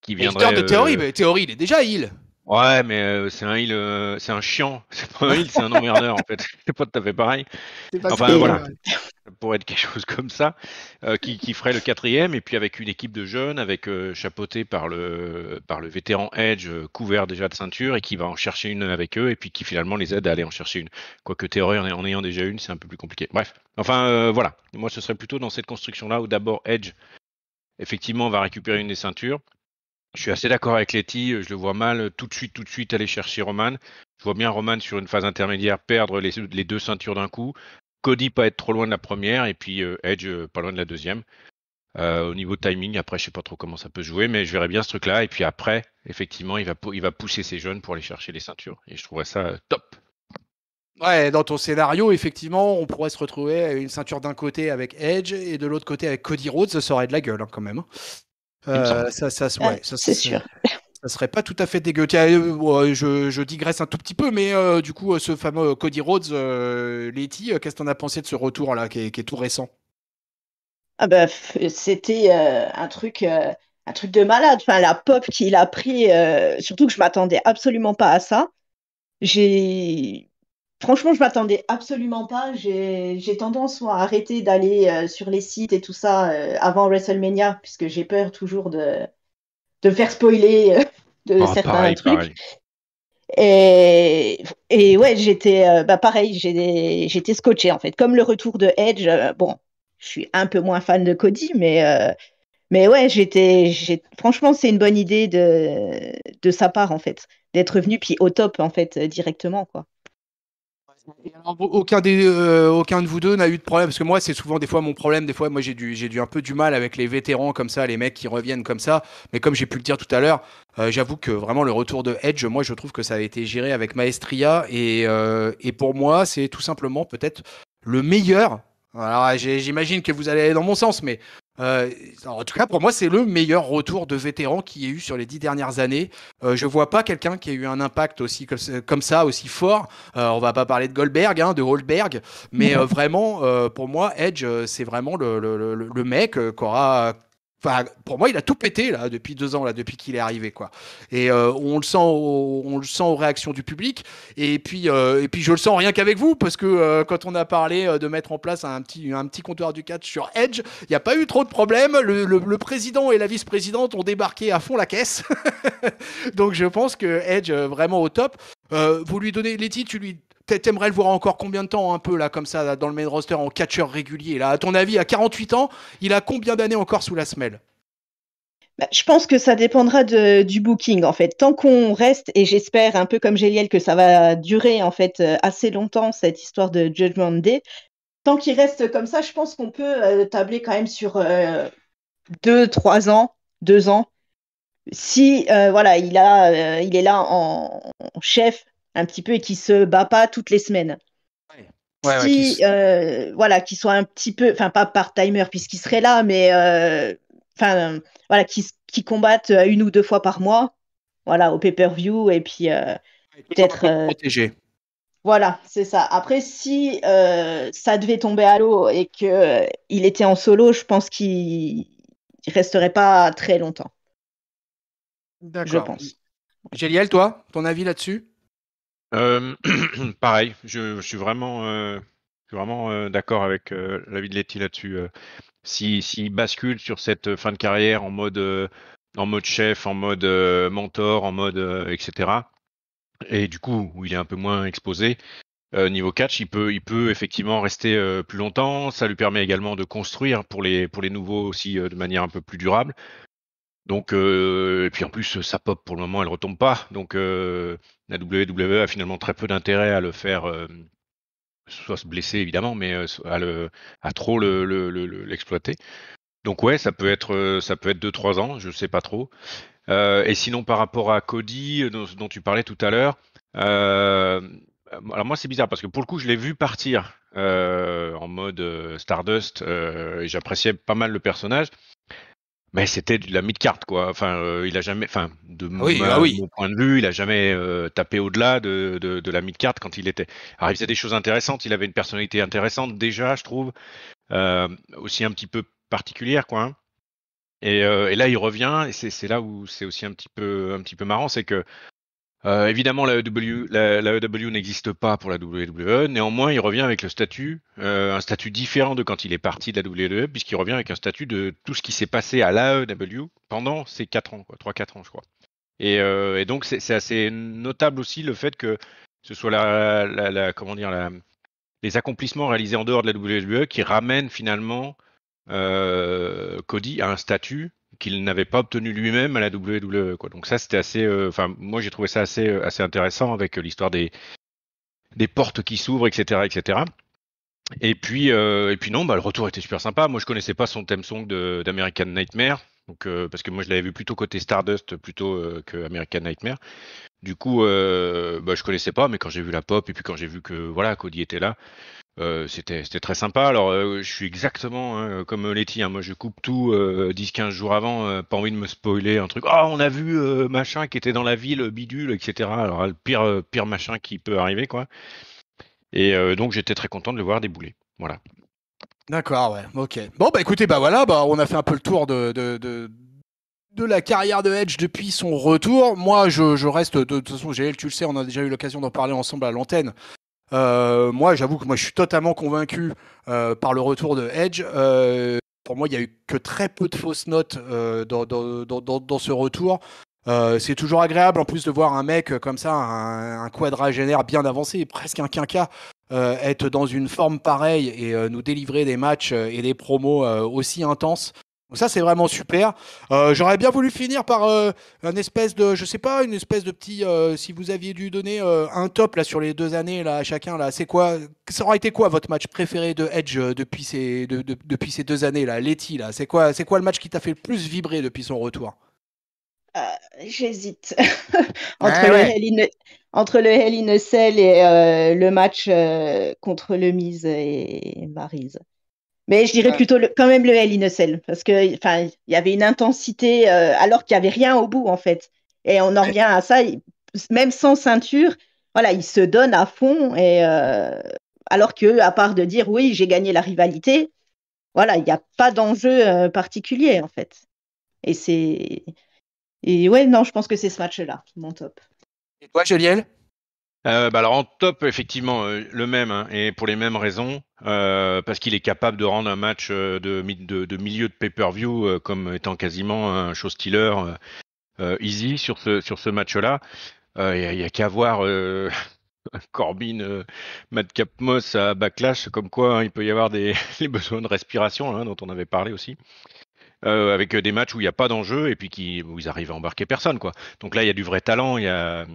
qui Et Turn viendrait. de Théorie, mais Théorie, il est déjà heal. Ouais, mais c'est un heal, c'est un chiant. C'est pas un heal, c'est un emmerdeur en fait. C'est pas tout à fait pareil. C'est pas tout Enfin à fait Et voilà, pareil. ça pourrait être quelque chose comme ça, qui ferait le quatrième, et puis avec une équipe de jeunes, chapeauté par le vétéran Edge, couvert déjà de ceinture, et qui va en chercher une avec eux, et puis qui finalement les aide à aller en chercher une. Quoique théorie en ayant déjà une, c'est un peu plus compliqué. Bref, enfin voilà. Moi, ce serait plutôt dans cette construction-là où d'abord Edge, effectivement, va récupérer une des ceintures. Je suis assez d'accord avec Letty, je le vois mal tout de suite aller chercher Roman. Je vois bien Roman sur une phase intermédiaire perdre les deux ceintures d'un coup. Cody pas être trop loin de la première et puis Edge pas loin de la deuxième. Au niveau timing, après je sais pas trop comment ça peut se jouer, mais je verrais bien ce truc-là. Et puis après, effectivement, il va pousser ses jeunes pour aller chercher les ceintures. Et je trouverais ça top. Ouais, dans ton scénario, effectivement, on pourrait se retrouver avec une ceinture d'un côté avec Edge et de l'autre côté avec Cody Rhodes. Ça aurait de la gueule, hein, quand même. Il me semble. Ouais, c'est sûr. ça serait pas tout à fait dégueu. Tiens, ouais, je digresse un tout petit peu, mais du coup, ce fameux Cody Rhodes, Letty, qu'est-ce que t'en as pensé de ce retour là, qui est tout récent? Ah bah, c'était un truc de malade. Enfin, la pop qu'il a pris, surtout que je m'attendais absolument pas à ça. J'ai Franchement, je m'attendais absolument pas. J'ai tendance moi, à arrêter d'aller sur les sites et tout ça avant WrestleMania, puisque j'ai peur toujours de me faire spoiler de Ah, certains pareil, trucs. pareil. Et ouais, j'étais bah pareil, j'étais scotchée en fait. Comme le retour de Edge, bon, je suis un peu moins fan de Cody, mais ouais, franchement, c'est une bonne idée de sa part en fait, d'être venu puis au top en fait directement quoi. Et alors, aucun de vous deux n'a eu de problème, parce que moi, c'est souvent des fois mon problème. Des fois, moi, j'ai du un peu du mal avec les vétérans comme ça, les mecs qui reviennent comme ça. Mais comme j'ai pu le dire tout à l'heure, j'avoue que vraiment le retour de Edge, moi, je trouve que ça a été géré avec maestria. Et pour moi, c'est tout simplement peut-être le meilleur. Alors, j'imagine que vous allez aller dans mon sens, mais en tout cas, pour moi, c'est le meilleur retour de vétéran qu'il y ait eu sur les 10 dernières années. Je vois pas quelqu'un qui a eu un impact aussi comme ça, aussi fort. On va pas parler de Goldberg, hein, de Goldberg, mais vraiment, pour moi, Edge, c'est vraiment le mec qu'aura. Enfin, pour moi, il a tout pété là depuis 2 ans là, depuis qu'il est arrivé quoi. Et on le sent aux réactions du public. Et puis je le sens rien qu'avec vous parce que quand on a parlé de mettre en place un petit comptoir du catch sur Edge, il n'y a pas eu trop de problèmes. Le président et la vice-présidente ont débarqué à fond la caisse. Donc je pense que Edge vraiment au top. Vous lui donnez Letty, t'aimerais le voir encore combien de temps un peu là comme ça là, dans le main roster en catcheur régulier là. À ton avis, à 48 ans, il a combien d'années encore sous la semelle? Bah, je pense que ça dépendra du booking en fait. Tant qu'on reste, et j'espère un peu comme Géliel que ça va durer en fait assez longtemps cette histoire de Judgment Day. Tant qu'il reste comme ça, je pense qu'on peut tabler quand même sur 2, 3 ans, 2 ans. Si voilà, il est là en chef un petit peu et qu'il se bat pas toutes les semaines. Ouais, ouais, ouais, Si voilà, qu'il soit un petit peu, enfin pas part-timer puisqu'il serait là, mais enfin voilà, qu'il combatte 1 ou 2 fois par mois, voilà, au pay-per-view et puis toujours un peut-être peu protégé. voilà, c'est ça. Après, si ça devait tomber à l'eau et que il était en solo, je pense qu'il resterait pas très longtemps, je D'accord. pense. Géliel, toi, ton avis là-dessus? Euh, Pareil, je suis vraiment d'accord avec l'avis de Letty là-dessus. S'il bascule sur cette fin de carrière en mode chef, en mode mentor, en mode etc. et du coup où il est un peu moins exposé. Niveau catch, il peut effectivement rester plus longtemps. Ça lui permet également de construire pour les nouveaux aussi de manière un peu plus durable. Donc et puis en plus sa pop pour le moment elle retombe pas. Donc la WWE a finalement très peu d'intérêt à le faire, soit se blesser évidemment, mais à trop l'exploiter. Donc ouais, ça peut être 2-3 ans, je sais pas trop. Et sinon par rapport à Cody dont tu parlais tout à l'heure, euh, alors moi c'est bizarre parce que pour le coup je l'ai vu partir en mode Stardust et j'appréciais pas mal le personnage. Mais c'était de la mid-card, quoi. Enfin, il a jamais, enfin, Ah oui. mon point de vue, il a jamais tapé au-delà de la mid-card quand il était. Alors, il faisait des choses intéressantes. Il avait une personnalité intéressante déjà, je trouve, aussi un petit peu particulière, quoi. Hein. Et là, il revient. Et c'est là où c'est aussi un petit peu marrant, c'est que évidemment, la EW n'existe pas pour la WWE. Néanmoins, il revient avec le statut, un statut différent de quand il est parti de la WWE, puisqu'il revient avec un statut de tout ce qui s'est passé à l'AEW pendant ces 4 ans, quoi, 3-4 ans, je crois. Et donc, c'est assez notable aussi le fait que ce soit comment dire, les accomplissements réalisés en dehors de la WWE qui ramènent finalement Cody a un statut qu'il n'avait pas obtenu lui-même à la WWE, quoi. Donc ça, c'était assez. Enfin, moi, j'ai trouvé ça assez intéressant avec l'histoire des portes qui s'ouvrent, etc., etc. Et puis non, bah, le retour était super sympa. Moi, je connaissais pas son theme song d'American Nightmare. Donc, parce que moi, je l'avais vu plutôt côté Stardust plutôt que American Nightmare. Du coup, bah, je connaissais pas, mais quand j'ai vu la pop et puis quand j'ai vu que voilà, Cody était là, c'était très sympa. Alors, je suis exactement hein, comme Letty. Hein, moi, je coupe tout 10-15 jours avant. Pas envie de me spoiler un truc. Ah, on a vu machin qui était dans la ville, bidule, etc. Alors, le pire machin qui peut arriver, quoi. Et donc, j'étais très content de le voir débouler. Voilà. D'accord, ouais, ok. Bon, bah écoutez, bah voilà, bah on a fait un peu le tour de la carrière de Edge depuis son retour. Moi, je reste, de toute façon, GL, tu le sais, on a déjà eu l'occasion d'en parler ensemble à l'antenne. Moi, j'avoue que moi, je suis totalement convaincu par le retour de Edge. Pour moi, il n'y a eu que très peu de fausses notes dans ce retour. C'est toujours agréable en plus de voir un mec comme ça, un quadragénaire bien avancé, presque un quinca, être dans une forme pareille et nous délivrer des matchs et des promos aussi intenses. Donc ça, c'est vraiment super. J'aurais bien voulu finir par un espèce de, je sais pas, une espèce de petit, si vous aviez dû donner un top là sur les 2 années là à chacun là, c'est quoi, ça aurait été quoi votre match préféré de Edge depuis ces 2 années là, Letty là, c'est quoi le match qui t'a fait le plus vibrer depuis son retour? Euh, J'hésite entre Ouais, le ouais. Hell in a, entre le Hell in a Cell et le match contre le Miz et Maryse. Mais je dirais plutôt quand même le Hell in a Cell parce que enfin il y avait une intensité alors qu'il y avait rien au bout en fait. Et on en revient à ça, même sans ceinture, voilà, il se donne à fond et alors que à part de dire oui j'ai gagné la rivalité, voilà, il n'y a pas d'enjeu particulier en fait. Et c'est et ouais non, je pense que c'est ce match-là mon top. Et toi, Géliel? Bah alors en top, effectivement, le même, hein, et pour les mêmes raisons, parce qu'il est capable de rendre un match de milieu de pay-per-view comme étant quasiment un show stealer easy sur ce match-là. Y a qu'à voir Corbin, Madcap Moss à Backlash, comme quoi hein, il peut y avoir les besoins de respiration hein, dont on avait parlé aussi. Avec des matchs où il n'y a pas d'enjeu et puis où ils arrivent à embarquer personne, quoi. Donc là, il y a du vrai talent, il y a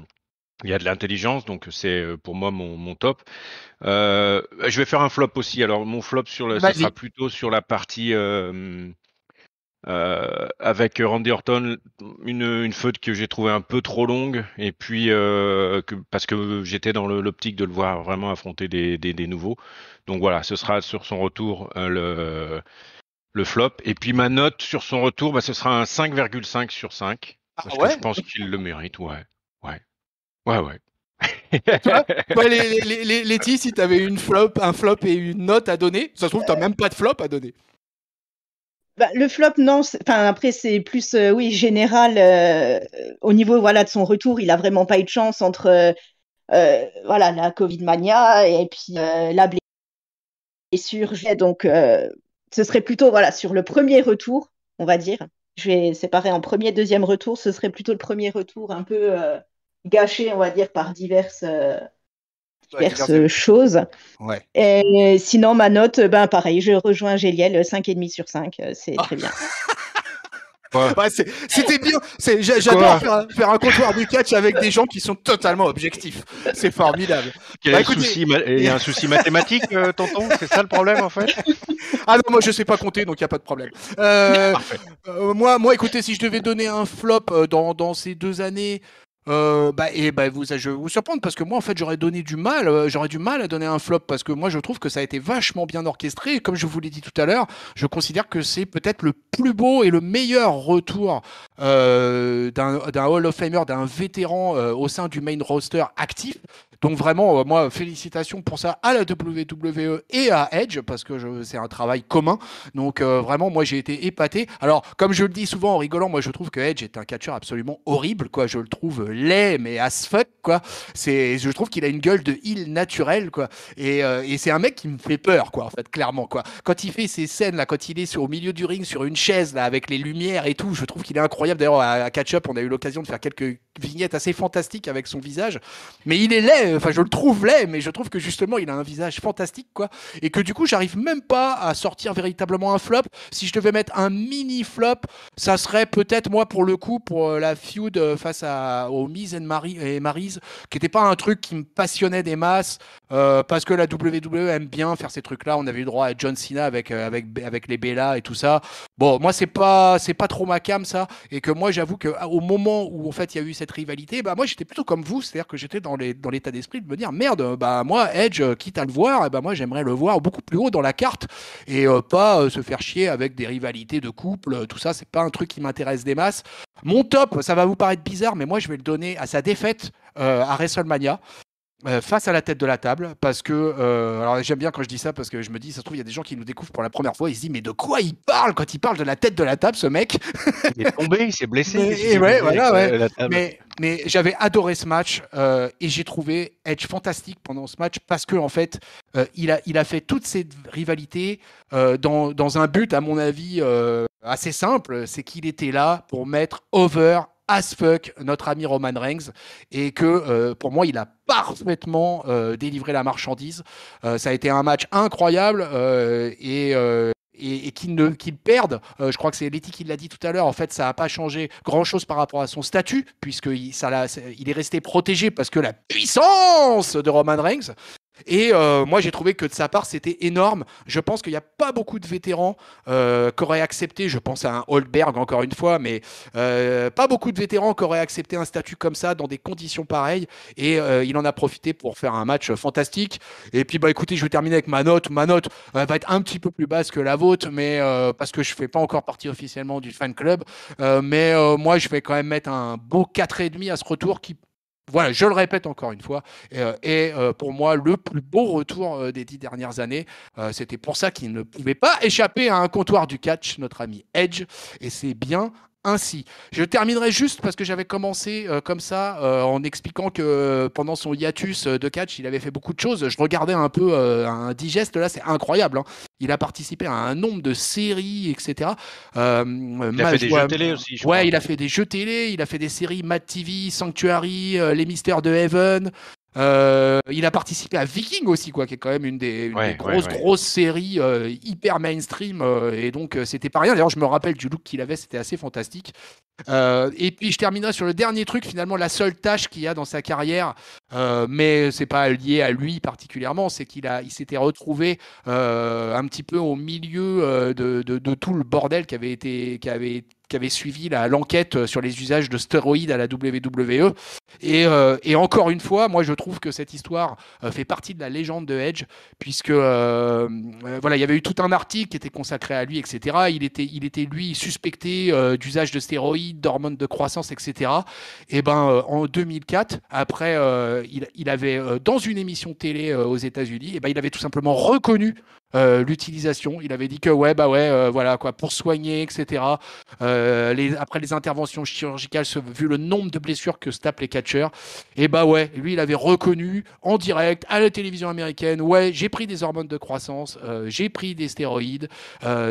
de l'intelligence, donc c'est pour moi mon top. Je vais faire un flop aussi. Alors mon flop ça sera Vas-y. plutôt sur la partie avec Randy Orton, une feud que j'ai trouvé un peu trop longue, et puis parce que j'étais dans l'optique de le voir vraiment affronter des nouveaux. Donc voilà, ce sera sur son retour le flop. Et puis ma note sur son retour, bah, ce sera un 5,5 sur 5, Ah parce que je ouais? pense qu'il le mérite, ouais. Ouais, ouais, ouais. Et toi? Toi, Letty, si t'avais un flop et une note à donner, ça se trouve, t'as même pas de flop à donner. Bah, le flop, non. Enfin, après, c'est plus, oui, général. Au niveau, voilà, de son retour, il a vraiment pas eu de chance entre, voilà, la Covid mania et puis la blessure. Donc, ce serait plutôt, voilà, sur le premier retour, on va dire. Je vais séparer en premier, deuxième retour. Ce serait plutôt le premier retour un peu. gâché, on va dire, par diverses Ouais, choses. Ouais. Et sinon, ma note, ben pareil, je rejoins Géliel, 5,5 sur 5, c'est très bien. Ouais, c'était bien. Quoi J'adore faire un comptoir du catch avec des gens qui sont totalement objectifs. C'est formidable. Quel est le souci Il y a un souci mathématique, tonton? C'est ça le problème en fait? Ah non, moi je sais pas compter, donc il y a pas de problème. Parfait. Moi, écoutez, si je devais donner un flop dans ces 2 années, je vais vous surprendre parce que moi, en fait, j'aurais du mal à donner un flop parce que moi, je trouve que ça a été vachement bien orchestré. Et comme je vous l'ai dit tout à l'heure, je considère que c'est peut-être le plus beau et le meilleur retour d'un Hall of Famer, d'un vétéran au sein du main roster actif. Donc vraiment, moi, félicitations pour ça à la WWE et à Edge, parce que c'est un travail commun. Donc vraiment, moi, j'ai été épaté. Alors, comme je le dis souvent en rigolant, moi, je trouve que Edge est un catcheur absolument horrible, quoi. Je le trouve laid, mais as fuck, quoi. Je trouve qu'il a une gueule de heel naturelle, quoi. Et c'est un mec qui me fait peur, quoi, en fait, clairement, quoi. Quand il fait ces scènes, là, quand il est au milieu du ring, sur une chaise, là, avec les lumières et tout, je trouve qu'il est incroyable. D'ailleurs, à Catch Up, on a eu l'occasion de faire quelques vignettes assez fantastiques avec son visage. Mais il est laid, enfin je le trouve laid, mais je trouve que justement il a un visage fantastique, quoi. Et que du coup j'arrive même pas à sortir véritablement un flop. Si je devais mettre un mini flop, ça serait peut-être moi pour le coup pour la feud face aux Miz et Maryse, qui était pas un truc qui me passionnait des masses, parce que la WWE aime bien faire ces trucs-là. On avait eu droit à John Cena avec les Bella et tout ça. Bon, moi c'est pas trop ma cam ça, et que moi j'avoue que au moment où en fait il y a eu cette rivalité, bah moi j'étais plutôt comme vous, c'est-à-dire que j'étais dans l'état d'esprit de me dire merde, bah moi Edge, quitte à le voir, et bah moi j'aimerais le voir beaucoup plus haut dans la carte et pas se faire chier avec des rivalités de couple, tout ça c'est pas un truc qui m'intéresse des masses. Mon top, ça va vous paraître bizarre, mais moi je vais le donner à sa défaite à WrestleMania. Face à la tête de la table, parce que alors j'aime bien quand je dis ça, parce que je me dis, ça se trouve il y a des gens qui nous découvrent pour la première fois, ils se disent mais de quoi il parle quand il parle de la tête de la table, ce mec? Il est tombé, il s'est blessé. Et ouais, voilà, ouais. Mais j'avais adoré ce match et j'ai trouvé Edge fantastique pendant ce match parce que en fait il a fait toute cette rivalité dans un but à mon avis assez simple, c'est qu'il était là pour mettre over as fuck notre ami Roman Reigns et que pour moi il a parfaitement délivré la marchandise. Ça a été un match incroyable et qu'il perde, je crois que c'est Letty qui l'a dit tout à l'heure, en fait ça n'a pas changé grand-chose par rapport à son statut, puisqu'il il est resté protégé parce que la puissance de Roman Reigns. Et moi j'ai trouvé que de sa part c'était énorme. Je pense qu'il n'y a pas beaucoup de vétérans qui auraient accepté, je pense à un Goldberg encore une fois, mais pas beaucoup de vétérans qui auraient accepté un statut comme ça dans des conditions pareilles. Et il en a profité pour faire un match fantastique. Et puis bah écoutez, je vais terminer avec ma note. Ma note va être un petit peu plus basse que la vôtre, mais parce que je fais pas encore partie officiellement du fan club. Mais moi je vais quand même mettre un beau 4,5 à ce retour qui, voilà, je le répète encore une fois, et pour moi le plus beau retour des 10 dernières années. C'était pour ça qu'il ne pouvait pas échapper à un comptoir du catch, notre ami Edge, et c'est bien ainsi. Je terminerai juste parce que j'avais commencé comme ça en expliquant que pendant son hiatus de catch, il avait fait beaucoup de choses. Je regardais un peu un digeste là, c'est incroyable, hein. Il a participé à un nombre de séries, etc. Il a fait des jeux télé aussi, je crois. Ouais, il a fait des jeux télé, il a fait des séries Mad TV, Sanctuary, Les Mystères de Heaven. Il a participé à Viking aussi, quoi, qui est quand même une des grosses séries hyper mainstream, et donc c'était pas rien. D'ailleurs, je me rappelle du look qu'il avait, c'était assez fantastique. Et puis je terminerai sur le dernier truc, finalement la seule tâche qu'il y a dans sa carrière, mais c'est pas lié à lui particulièrement, c'est il s'était retrouvé un petit peu au milieu de tout le bordel qui avait suivi l'enquête sur les usages de stéroïdes à la WWE. Et encore une fois, moi je trouve que cette histoire fait partie de la légende de Edge, puisque voilà, il y avait eu tout un article qui était consacré à lui, etc. Il était lui suspecté d'usage de stéroïdes, d'hormones de croissance, etc. Et ben en 2004, après, il avait dans une émission télé aux États-Unis, et ben il avait tout simplement reconnu l'utilisation. Il avait dit que voilà quoi, pour soigner, etc. Après les interventions chirurgicales, vu le nombre de blessures que se tapent les catcheurs, et bah ouais, lui il avait reconnu en direct à la télévision américaine, ouais, j'ai pris des hormones de croissance, j'ai pris des stéroïdes,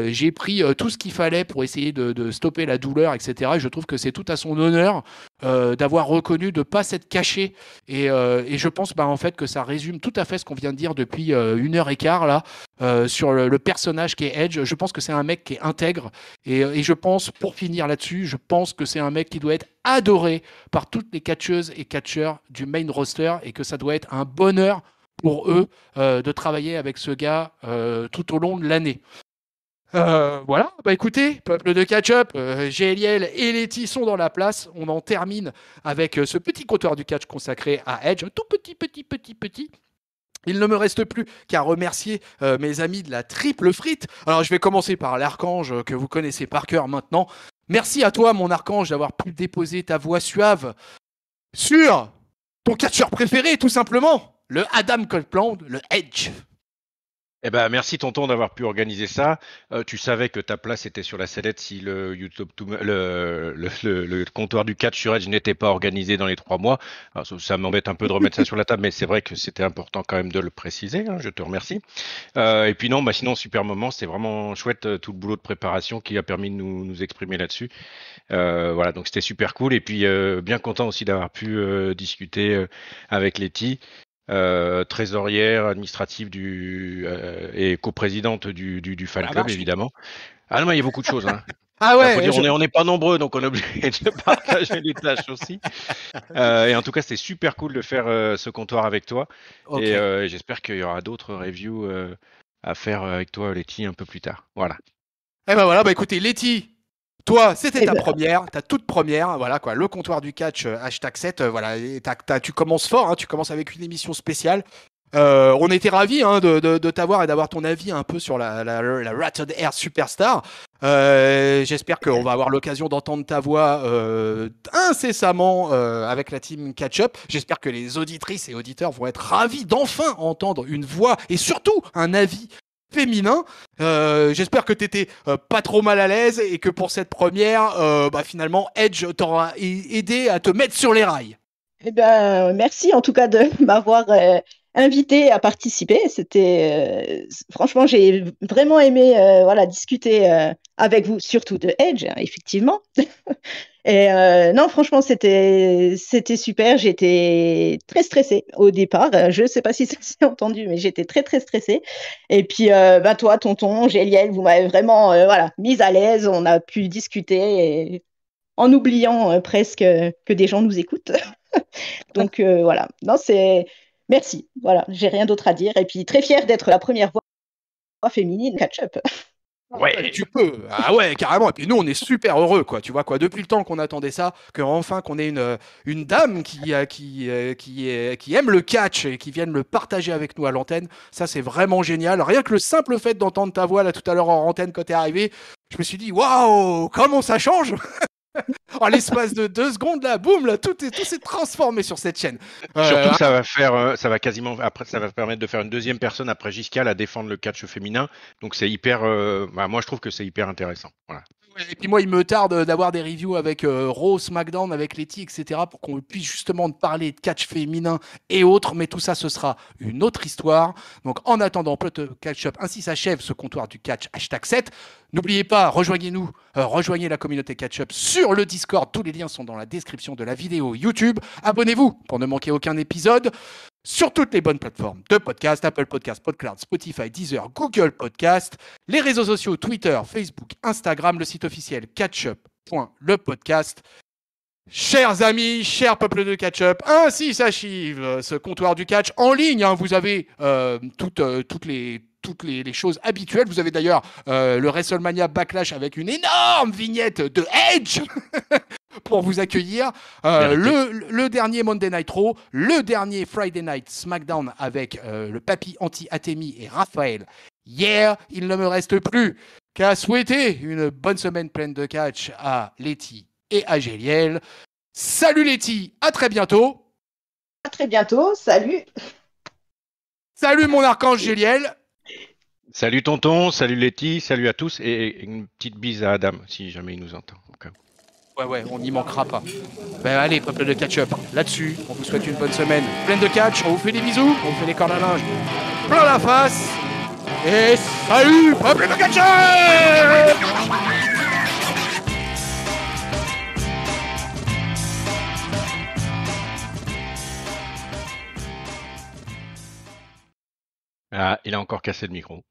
j'ai pris tout ce qu'il fallait pour essayer de stopper la douleur, etc. Et je trouve que c'est tout à son honneur d'avoir reconnu, de ne pas s'être caché. Et je pense en fait que ça résume tout à fait ce qu'on vient de dire depuis 1h15 là, sur le personnage qui est Edge. Je pense que c'est un mec qui est intègre. Et je pense, pour finir là-dessus, je pense que c'est un mec qui doit être adoré par toutes les catcheuses et catcheurs du main roster et que ça doit être un bonheur pour eux de travailler avec ce gars tout au long de l'année. Voilà, écoutez, peuple de catch-up, GLL et Letty sont dans la place. On en termine avec ce petit comptoir du catch consacré à Edge, tout petit. Il ne me reste plus qu'à remercier mes amis de la triple frite. Alors je vais commencer par l'Archange que vous connaissez par cœur maintenant. Merci à toi mon Archange d'avoir pu déposer ta voix suave sur ton catcheur préféré tout simplement, le Adam Copeland, le Edge. Eh ben, merci tonton d'avoir pu organiser ça. Tu savais que ta place était sur la sellette si le YouTube le comptoir du catch sur Edge n'était pas organisé dans les 3 mois. Alors, ça m'embête un peu de remettre ça sur la table, mais c'est vrai que c'était important quand même de le préciser. Je te remercie. Et puis non, sinon super moment. C'est vraiment chouette tout le boulot de préparation qui a permis de nous exprimer là-dessus. Voilà, donc c'était super cool. Et puis bien content aussi d'avoir pu discuter avec Letty. Trésorière administrative et coprésidente du fan club, évidemment. Ah non, mais il y a beaucoup de choses. Ah ouais, faut dire, on n'est pas nombreux, donc on est obligé de partager les tâches aussi. Et en tout cas, c'était super cool de faire ce comptoir avec toi. Okay. Et j'espère qu'il y aura d'autres reviews à faire avec toi, Letty, un peu plus tard. Voilà. Eh ben voilà, écoutez, Letty, toi, c'était ta première, ta toute première, voilà quoi, le comptoir du catch, #7, voilà, tu commences fort, tu commences avec une émission spéciale. On était ravis de t'avoir et d'avoir ton avis un peu sur la Rated Air Superstar. J'espère qu'on va avoir l'occasion d'entendre ta voix incessamment avec la team Catch-Up. J'espère que les auditrices et auditeurs vont être ravis d'enfin entendre une voix et surtout un avis féminin. J'espère que t'étais pas trop mal à l'aise et que pour cette première, finalement, Edge t'aura aidé à te mettre sur les rails. Eh ben, merci en tout cas de m'avoir invité à participer. C'était franchement, j'ai vraiment aimé discuter avec vous, surtout de Edge, effectivement. Et non, franchement, c'était super. J'étais très stressée au départ. Je ne sais pas si ça s'est entendu, mais j'étais très, très stressée. Et puis, toi, tonton, Géliel, vous m'avez vraiment mise à l'aise. On a pu discuter en oubliant presque que des gens nous écoutent. Donc, voilà. Non, merci. Voilà, j'ai rien d'autre à dire. Et puis, très fière d'être la première voix féminine catch-up. Ouais, tu peux. Ah ouais, carrément. Et puis nous, on est super heureux, quoi. Tu vois quoi. Depuis le temps qu'on attendait ça, qu'on ait une dame qui aime le catch et qui vienne le partager avec nous à l'antenne, ça c'est vraiment génial. Rien que le simple fait d'entendre ta voix là tout à l'heure en antenne quand t'es arrivé, je me suis dit waouh, comment ça change. En l'espace de 2 secondes là, boum là, tout s'est transformé sur cette chaîne. Surtout que ça va quasiment après, ça va permettre de faire une deuxième personne après Giscal à défendre le catch féminin. Donc c'est hyper, moi je trouve que c'est hyper intéressant. Voilà. Et puis moi, il me tarde d'avoir des reviews avec Raw, SmackDown, avec Letty, etc. pour qu'on puisse justement parler de catch féminin et autres. Mais tout ça, ce sera une autre histoire. Donc en attendant, Catch-Up, ainsi s'achève ce comptoir du catch #7. N'oubliez pas, rejoignez-nous, rejoignez la communauté Catch-Up sur le Discord. Tous les liens sont dans la description de la vidéo YouTube. Abonnez-vous pour ne manquer aucun épisode. Sur toutes les bonnes plateformes de podcast, Apple Podcast, PodCloud, Spotify, Deezer, Google Podcast, les réseaux sociaux, Twitter, Facebook, Instagram, le site officiel catchup.lepodcast. Chers amis, chers peuples de Catch-Up, ainsi s'achève ce comptoir du catch en ligne. Vous avez toutes les choses habituelles. Vous avez d'ailleurs le WrestleMania Backlash avec une énorme vignette de Edge pour vous accueillir. Le dernier Monday Night Raw, le dernier Friday Night SmackDown avec le papy anti-Atemi et Raphaël. Hier, il ne me reste plus qu'à souhaiter une bonne semaine pleine de catch à Letty et à Géliel. Salut Letty, à très bientôt. À très bientôt, salut. Salut mon archange Géliel. Salut tonton, salut Letty, salut à tous et une petite bise à Adam si jamais il nous entend. Okay. Ouais, on n'y manquera pas. Allez, peuple de catch-up, là-dessus, on vous souhaite une bonne semaine pleine de catch, on vous fait des bisous, on vous fait des cordes à linge plein la face. Et salut, peuple de catch-up. Ah, il a encore cassé le micro.